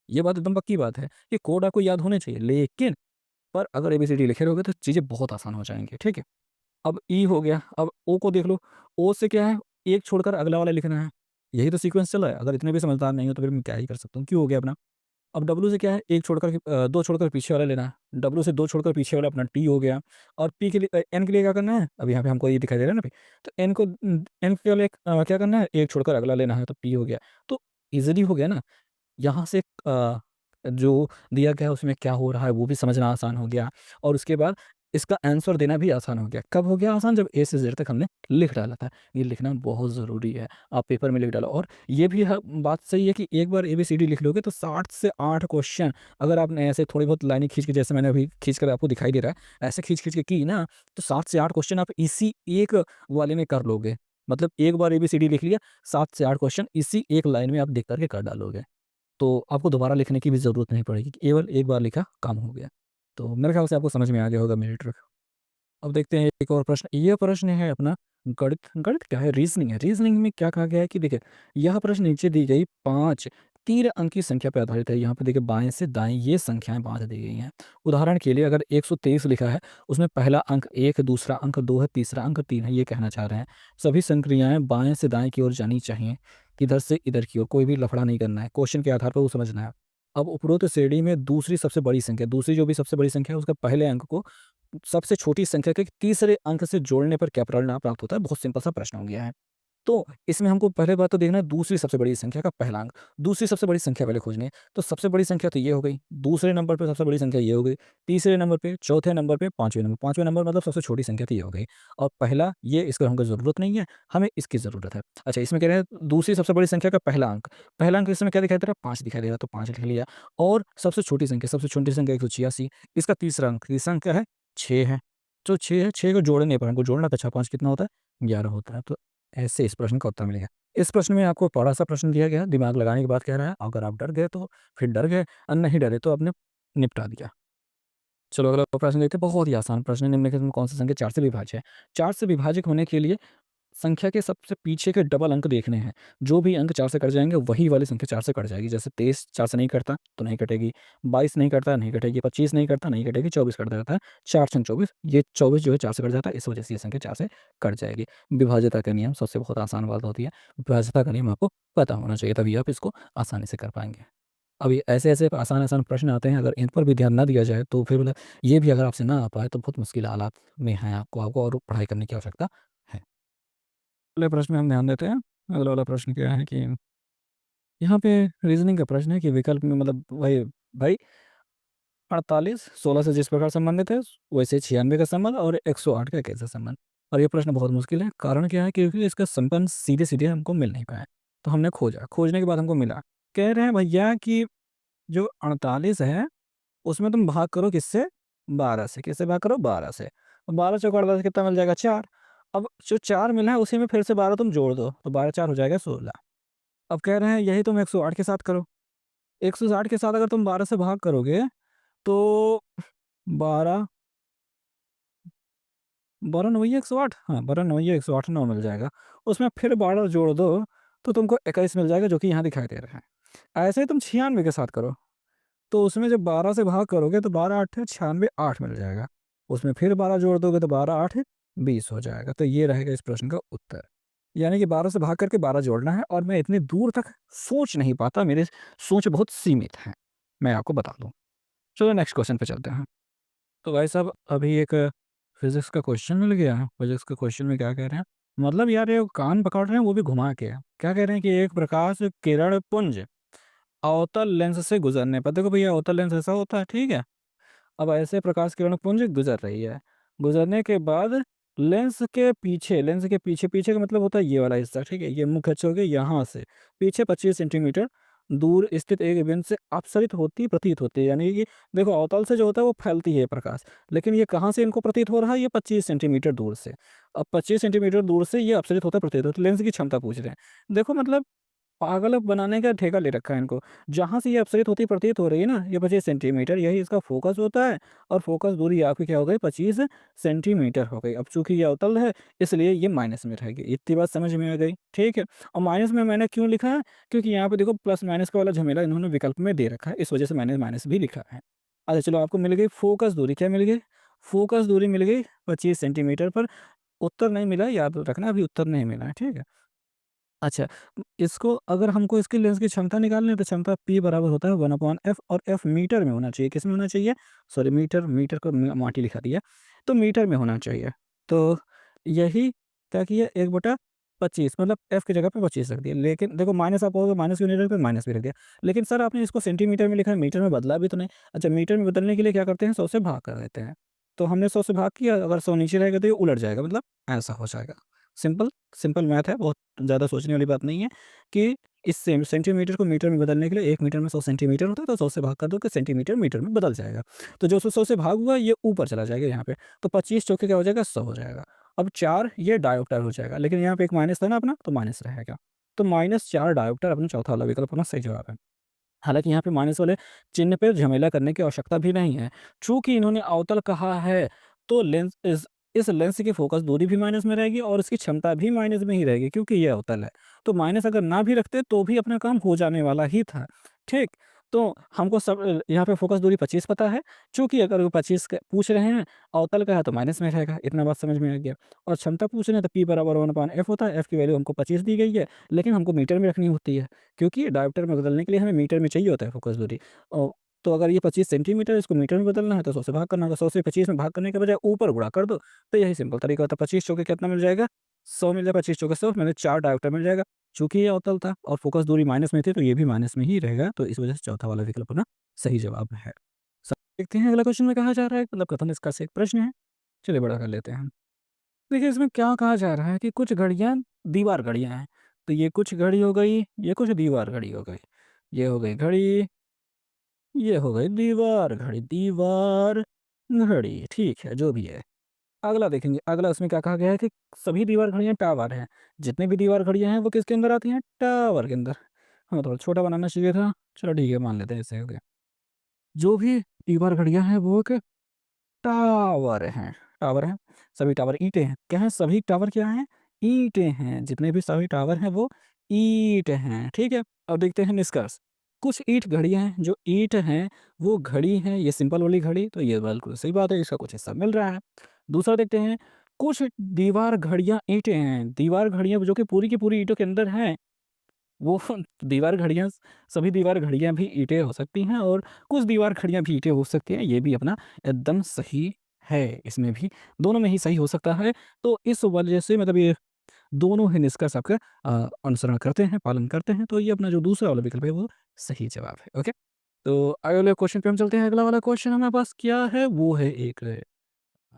ये बात एकदम पक्की बात है कि कोड आपको याद होने चाहिए, लेकिन पर अगर एबीसीडी लिखे रहोगे तो चीज़ें बहुत आसान हो जाएँगी, ठीक है? अब ई हो गया, अब ओ को देख लो, ओ से क्या है, 1 छोड़कर अगला वाला लिखना है। यही तो सीक्वेंस चल रहा है, अगर इतने भी समझदार नहीं हो तो फिर मैं क्या ही कर सकता हूँ, क्यों हो गया अपना। अब डब्ल्यू से क्या है, 1 छोड़कर 2 छोड़कर पीछे वाला लेना है, डब्ल्यू से 2 छोड़कर पीछे वाला अपना टी हो गया। और पी के लिए एन के लिए क्या करना है, अब यहाँ पे हमको ये दिखाई दे रहा है ना अभी, तो एन को एन के लिए क्या करना है, 1 छोड़कर अगला लेना है, तो पी हो गया। तो ईज़िली हो गया ना। यहाँ से जो दिया गया है उसमें क्या हो रहा है वो भी समझना आसान हो गया, और उसके बाद इसका आंसर देना भी आसान हो गया। कब हो गया आसान, जब ए से जेड तक हमने लिख डाला था। ये लिखना बहुत ज़रूरी है, आप पेपर में लिख डालो। और ये भी बात सही है कि एक बार एबीसीडी लिख लोगे तो 60 से 8 क्वेश्चन, अगर आपने ऐसे थोड़ी बहुत लाइनें खींच के, जैसे मैंने अभी खींच कर आपको दिखाई दे रहा है, ऐसे खींच खींच के की ना, तो 7 से 8 क्वेश्चन आप इसी एक वाले में कर लोगे। मतलब एक बार एबीसीडी लिख लिया, 7 से 8 क्वेश्चन इसी एक लाइन में आप देख कर के कर डालोगे। तो आपको दोबारा लिखने की भी ज़रूरत नहीं पड़ेगी, केवल एक बार लिखा काम हो गया। तो मेरे ख़्याल से आपको समझ में आ गया होगा मेरी ट्रिक। अब देखते हैं एक और प्रश्न। ये प्रश्न है अपना गणित। गणित क्या है, रीज़निंग है। रीज़निंग में क्या कहा गया है कि देखिए, यह प्रश्न नीचे दी गई 5 तीन अंक की संख्या पे आधारित है। यहाँ पे देखिए बाएँ से दाएँ ये संख्याएँ 5 दी गई हैं। उदाहरण के लिए अगर 123 लिखा है, उसमें पहला अंक 1, दूसरा अंक 2 है, तीसरा अंक 3 है, ये कहना चाह रहे हैं। सभी संक्रियाएँ बाएँ से दाएँ की ओर जानी चाहिए, इधर से इधर की ओर, कोई भी लफड़ा नहीं करना है। क्वेश्चन के आधार पर वो समझना है। अब उपरोक्त श्रेणी में दूसरी सबसे बड़ी संख्या, दूसरी जो भी सबसे बड़ी संख्या है उसका पहले अंक को सबसे छोटी संख्या के तीसरे अंक से जोड़ने पर क्या परिणाम प्राप्त होता है? बहुत सिंपल सा प्रश्न हो गया है। तो इसमें हमको पहले बात तो देखना है दूसरी सबसे बड़ी संख्या का पहला अंक। दूसरी सबसे बड़ी संख्या पहले खोजनी है। तो सबसे बड़ी संख्या तो ये हो गई, दूसरे नंबर पे सबसे बड़ी संख्या ये हो गई, तीसरे नंबर पे, चौथे नंबर पे, पाँचवें नंबर मतलब सबसे छोटी संख्या तो ये हो गई। और पहला ये, इसको हमको ज़रूरत नहीं है, हमें इसकी ज़रूरत है। अच्छा, इसमें कह रहे हैं दूसरी सबसे बड़ी संख्या का पहला अंक। पहला अंक इसमें क्या दिखाई दे रहा है? 5 दिखाई दे रहा है, तो 5 लिख लिया। और सबसे छोटी संख्या 186, इसका तीसरा अंक क्या है? 6 है। जो 6 है, 6 को जोड़ने पर हमको जोड़ना था, 6 5 कितना होता है? 11 होता है। तो ऐसे इस प्रश्न का उत्तर मिलेगा। इस प्रश्न में आपको बड़ा-सा प्रश्न दिया गया है, दिमाग लगाने के बाद कह रहा है, अगर आप डर गए तो फिर डर गए और नहीं डरे तो आपने निपटा दिया। चलो अगला प्रश्न देखते हैं, बहुत ही आसान प्रश्न है, निम्नलिखित में कौन-सी संख्या 4 से विभाज्य है? 4 से विभाज्य होने के लिए संख्या के सबसे पीछे के डबल अंक देखने हैं। जो भी अंक 4 से कट जाएँगे, वही वाली संख्या 4 से कट जाएगी। जैसे 23 4 से नहीं कटता, तो नहीं कटेगी। 22 नहीं कटता, नहीं कटेगी। 25 नहीं कटता, नहीं कटेगी। 24 कट जाता है। 4 छंग 24, ये 24 जो है 4 से कट जाता है, इस वजह से ये संख्या 4 से कट जाएगी। विभाज्यता का नियम सबसे बहुत आसान बात होती है। विभाज्यता का नियम आपको पता होना चाहिए, तभी आप इसको आसानी से कर पाएँगे। अभी ऐसे-ऐसे आसान-आसान प्रश्न आते हैं, अगर इन पर भी ध्यान ना दिया जाए, तो फिर मतलब ये भी अगर आपसे ना आ पाए, तो बहुत मुश्किल हालात में हैं आपको और पढ़ाई करने की आवश्यकता है। अगले प्रश्न में हम ध्यान देते हैं। अगला वाला प्रश्न क्या है कि यहाँ पे रीज़निंग का प्रश्न है कि विकल्प में मतलब वही भाई 48 16 से जिस प्रकार संबंधित है, वैसे 96 का संबंध और 108 का कैसा संबंध? और ये प्रश्न बहुत मुश्किल है। कारण क्या है? क्योंकि इसका संबंध सीधे-सीधे हमको मिल नहीं पाया। तो हमने खोजा, खोजने के बाद हमको मिला। कह रहे हैं भैया कि जो 48 है, उसमें तुम भाग करो किससे? 12 से। किससे भाग करो? 12 से। 12 चौका 48 कितना मिल जाएगा? 4। अब जो 4 मिला है, उसी में फिर से 12 तुम जोड़ दो, तो 12 4 हो जाएगा 16। अब कह रहे हैं यही तुम 108 के साथ करो। 160 के साथ अगर तुम 12 से भाग करोगे तो 12 12 नवैया 108, हाँ, 12 नवैया 108 9 मिल जाएगा। उसमें फिर 12 जोड़ दो तो तुमको 21 मिल जाएगा, जो कि यहाँ दिखाई दे रहा है। ऐसे ही तुम 96 के साथ करो, तो उसमें जब 12 से भाग करोगे तो 12 8 96 8 मिल जाएगा। उसमें फिर 12 जोड़ दोगे तो 12 8 20 हो जाएगा। तो ये रहेगा इस प्रश्न का उत्तर। यानी कि 12 से भाग करके 12 जोड़ना है और मैं इतनी दूर तक सोच नहीं पाता, मेरी सोच बहुत सीमित है, मैं आपको बता दूँ। चलो नेक्स्ट क्वेश्चन पे चलते हैं। तो भाई साहब अभी एक फिज़िक्स का क्वेश्चन मिल गया है। फिज़िक्स के क्वेश्चन में क्या कह रहे हैं? मतलब यार ये कान पकड़ रहे हैं वो भी घुमा के। क्या कह रहे हैं कि एक प्रकाश किरण पुंज अवतल लेंस से गुज़रने पर, देखो भैया अवतल लेंस ऐसा होता है, ठीक है? अब ऐसे प्रकाश किरण पुंज गुजर रही है। गुजरने के बाद लेंस के पीछे का मतलब होता है ये वाला हिस्सा, ठीक है? ये मुख्य अक्ष हो गया यहाँ से पीछे 25 सेंटीमीटर दूर स्थित एक बिंदु से अपसरित होती प्रतीत होती है। यानी कि देखो अवतल से जो होता है वो फैलती है प्रकाश, लेकिन ये कहाँ से इनको प्रतीत हो रहा है? ये 25 सेंटीमीटर दूर से। अब 25 सेंटीमीटर दूर से ये अपसरित होता प्रतीत होता है। लेंस की क्षमता पूछ रहे हैं। देखो मतलब पागल बनाने का ठेका ले रखा है इनको। जहाँ से ये अपसरित होती प्रतीत हो रही है ना, ये 25 सेंटीमीटर यही इसका फ़ोकस होता है और फ़ोकस दूरी आपकी क्या हो गई? 25 सेंटीमीटर हो गई। अब चूँकि ये अवतल है, इसलिए ये माइनस में रहेगी। इतनी बात समझ में आ गई, ठीक है? और माइनस में मैंने क्यों लिखा है? क्योंकि यहाँ पे देखो प्लस माइनस का वाला झमेला इन्होंने विकल्प में दे रखा है, इस वजह से मैंने माइनस भी लिखा है। अच्छा चलो आपको मिल गई फ़ोकस दूरी, क्या मिल गई? फ़ोकस दूरी मिल गई 25 सेंटीमीटर पर। उत्तर नहीं मिला, याद रखना अभी उत्तर नहीं मिला है, ठीक है? अच्छा, इसको अगर हमको इसकी लेंस की क्षमता निकालनी है तो क्षमता P बराबर होता है 1/f और f मीटर में होना चाहिए। किसमें होना चाहिए? सॉरी मीटर, मीटर को माटी लिखा दिया, तो मीटर में होना चाहिए। तो यही क्या किया 1/25 मतलब f की जगह पे 25 रख दिया। लेकिन देखो माइनस आप कहोगे माइनस क्यों नहीं रखते? माइनस भी रख दिया। लेकिन सर आपने इसको सेंटीमीटर में लिखा है, मीटर में बदला भी तो नहीं। अच्छा मीटर में बदलने के लिए क्या करते हैं? 100 से भाग कर देते हैं। तो हमने 100 से भाग किया, अगर 100 नीचे रहेगा तो ये उलट जाएगा, मतलब ऐसा हो जाएगा। सिंपल सिंपल मैथ है, बहुत ज़्यादा सोचने वाली बात नहीं है कि इस सेंटीमीटर को मीटर में बदलने के लिए 1 मीटर में 100 सेंटीमीटर होता है, तो 100 से भाग कर दो कि सेंटीमीटर मीटर में बदल जाएगा। तो जो 100 से भाग हुआ ये ऊपर चला जाएगा यहाँ पे, तो 25 चौके क्या हो जाएगा? 100 हो जाएगा। अब 4 ये डायोप्टर हो जाएगा, लेकिन यहाँ पे एक माइनस था ना अपना, तो माइनस रहेगा। तो -4 डायोप्टर अपना चौथा वाला विकल्प अपना सही जवाब है। हालाँकि यहाँ पे माइनस वाले चिन्ह पे झमेला करने की आवश्यकता भी नहीं है। चूँकि इन्होंने अवतल कहा है, तो इस लेंस की फ़ोकस दूरी भी माइनस में रहेगी और इसकी क्षमता भी माइनस में ही रहेगी, क्योंकि ये अवतल है। तो माइनस अगर ना भी रखते तो भी अपना काम हो जाने वाला ही था, ठीक? तो हमको यहाँ पे फ़ोकस दूरी 25 पता है, चूँकि अगर वो 25 क पूछ रहे हैं, अवतल का है तो माइनस में रहेगा, इतना बात समझ में आ गया। और क्षमता पूछ रहे हैं तो P बराबर 1/f होता है, f की वैल्यू हमको 25 दी गई है, लेकिन हमको मीटर में रखनी होती है। क्योंकि डायोप्टर में बदलने के लिए हमें मीटर में चाहिए होता है फ़ोकस दूरी। तो अगर ये 25 सेंटीमीटर इसको मीटर में बदलना है तो 100 से भाग करना होगा। 100 से 25 में भाग करने के बजाय ऊपर गुणा कर दो, तो यही सिंपल तरीका होता है। 25 चौके कितना मिल जाएगा? 100 मिल जाएगा, 25 चौके 100 मैंने 4 डायोप्टर मिल जाएगा। चूँकि ये अवतल था और फ़ोकस दूरी माइनस में थी, तो ये भी माइनस में ही रहेगा, तो इस वजह से चौथा वाला विकल्प अपना सही जवाब है। स देखते हैं अगला क्वेश्चन में कहा जा रहा है, मतलब कथन निष्कर्ष से एक प्रश्न है। चलिए बड़ा कर लेते हैं। देखिए इसमें क्या कहा जा रहा है कि कुछ घड़ियाँ दीवार घड़ियाँ हैं। तो ये कुछ घड़ी हो गई, ये कुछ दीवार घड़ी हो गई। ये हो गई घड़ी, ये हो गई दीवार घड़ी, दीवार घड़ी, ठीक है, जो भी है। अगला देखेंगे, अगला उसमें क्या कहा गया है कि सभी दीवार घड़ियाँ टावर हैं। जितनी भी दीवार घड़ियाँ हैं वो किसके अंदर आती हैं? टावर के अंदर। हमें थोड़ा छोटा बनाना चाहिए था। चलो ठीक है, मान लेते हैं ऐसे हो गया। जो भी दीवार घड़ियाँ हैं वो एक टावर हैं, टावर हैं। सभी टावर ईंटें हैं। क्या हैं? सभी टावर क्या हैं? ईंटें हैं। जितने भी सभी टावर हैं वो ईंट हैं, ठीक है? अब देखते हैं निष्कर्ष। कुछ ईंट घड़ियाँ हैं, जो ईंट हैं वो घड़ी हैं, ये सिंपल वाली घड़ी, तो ये बिल्कुल सही बात है, इसका कुछ हिस्सा मिल रहा है। दूसरा देखते हैं, कुछ दीवार घड़ियाँ ईंटें हैं। दीवार घड़ियाँ जो कि पूरी की पूरी ईंटों के अंदर हैं, वो दीवार घड़ियाँ सभी दीवार घड़ियाँ भी ईंटें हो सकती हैं और कुछ दीवार घड़ियाँ भी ईंटें हो सकती हैं, ये भी अपना एकदम सही है। इसमें भी दोनों में ही सही हो सकता है। तो इस वजह से मतलब ये दोनों ही निष्कर्ष आपका अनुसरण करते हैं, पालन करते हैं, तो ये अपना जो दूसरा वाला विकल्प है वो सही जवाब है। ओके? तो अगले वाले क्वेश्चन पे हम चलते हैं। अगला वाला क्वेश्चन हमारे पास क्या है? वो है एक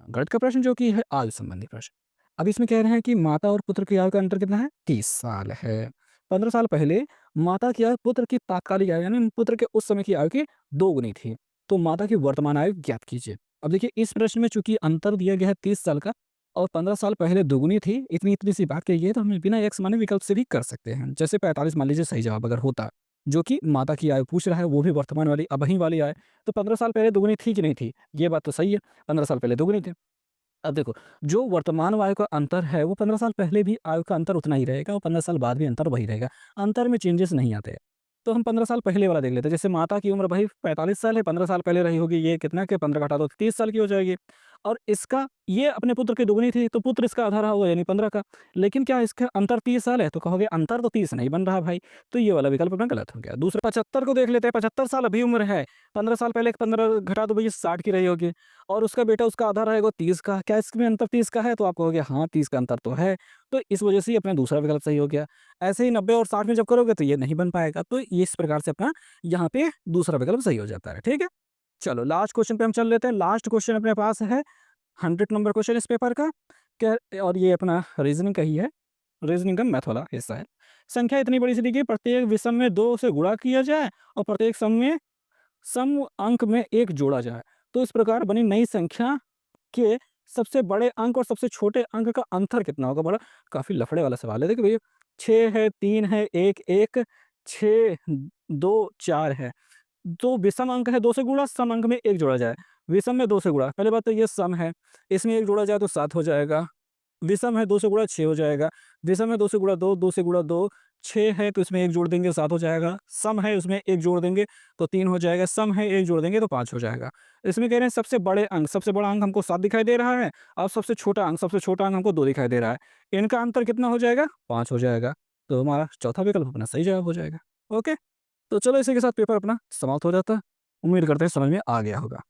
गणित का प्रश्न जो कि है आयु संबंधी प्रश्न। अब इसमें कह रहे हैं कि माता और पुत्र की आयु का अंतर कितना है? 30 साल है। 15 साल पहले माता की आयु पुत्र की तात्कालिक आयु यानी पुत्र के उस समय की आयु की 2 गुनी थी। तो माता की वर्तमान आयु ज्ञात कीजिए। अब देखिए इस प्रश्न में चूँकि अंतर दिया गया है 30 साल का और 15 साल पहले दुगुनी थी, इतनी सी बात कही है तो हम बिना एक्स माने विकल्प से भी कर सकते हैं। जैसे 45 मान लीजिए सही जवाब अगर होता, जो कि माता की आयु पूछ रहा है वो भी वर्तमान वाली अबही वाली आयु, तो 15 साल पहले दुगुनी थी कि नहीं थी? ये बात तो सही है, 15 साल पहले दुगुनी थी। अब देखो, जो वर्तमान आयु का अंतर है, वो 15 साल पहले भी आयु का अंतर उतना ही रहेगा और 15 साल बाद भी अंतर वही रहेगा। अंतर में चेंजेस नहीं आते हैं। तो हम 15 साल पहले वाला देख लेते हैं। जैसे माता की उम्र भई 45 साल है, 15 साल पहले रही होगी, ये कितना के 15 घटा दो 30 साल की हो जाएगी। और इसका ये अपने पुत्र की दुगुनी थी, तो पुत्र इसका आधा रहा होगा यानी 15 का। लेकिन क्या इसका अंतर 30 साल है? तो कहोगे अंतर तो 30 नहीं बन रहा भाई, तो ये वाला विकल्प अपना गलत हो गया। दूसरा 75 को देख लेते हैं, 75 साल अभी उम्र है। 15 साल पहले 15 घटा दो भई 60 की रही होगी। और उसका बेटा उसका आधा रहेगा 30 का। क्या इसमें अंतर 30 का है? तो आप कहोगे हाँ, 30 का अंतर तो है। तो इस वजह से ये अपना दूसरा विकल्प सही हो गया। ऐसे ही 90 और 60 में जब करोगे तो ये नहीं बन पाएगा। तो ये इस प्रकार से अपना यहाँ पे दूसरा विकल्प सही हो जाता है। ठीक है? चलो लास्ट क्वेश्चन पे हम चल लेते हैं। लास्ट क्वेश्चन अपने पास है 100 नंबर क्वेश्चन इस पेपर का। क्या और ये अपना रीज़निंग का ही है। रीज़निंग का मैथ वाला हिस्सा है। संख्या इतनी बड़ी सी दी गई, प्रत्येक विषम में 2 से गुणा किया जाए और प्रत्येक सम अंक में 1 जोड़ा जाए। तो इस प्रकार बनी नई संख्या के सबसे बड़े अंक और सबसे छोटे अंक का अंतर कितना होगा? बड़ा काफ़ी लफड़े वाला सवाल है। देखिए भैया 6 है, 3 है, 1, 1, 6, 2, 4 है। जो विषम अंक है 2 से गुणा, सम अंक में 1 जोड़ा जाए। विषम में 2 से गुणा, पहली बात तो ये सम है, इसमें 1 जोड़ा जाए तो 7 हो जाएगा। विषम है 2 से गुणा 6 हो जाएगा। विषम है 2 से गुणा 2, 2 से गुणा 2, 6 है तो इसमें 1 जोड़ देंगे 7 हो जाएगा। सम है उसमें 1 जोड़ देंगे तो 3 हो जाएगा। सम है 1 जोड़ देंगे तो 5 हो जाएगा। इसमें कह रहे हैं सबसे बड़े अंक, सबसे बड़ा अंक हमको 7 दिखाई दे रहा है और सबसे छोटा अंक हमको 2 दिखाई दे रहा है। इनका अंतर कितना हो जाएगा? 5 हो जाएगा। तो हमारा चौथा विकल्प अपना सही जवाब हो जाएगा। ओके? तो चलो इसी के साथ पेपर अपना समाप्त हो जाता है। उम्मीद करते हैं समझ में आ गया होगा।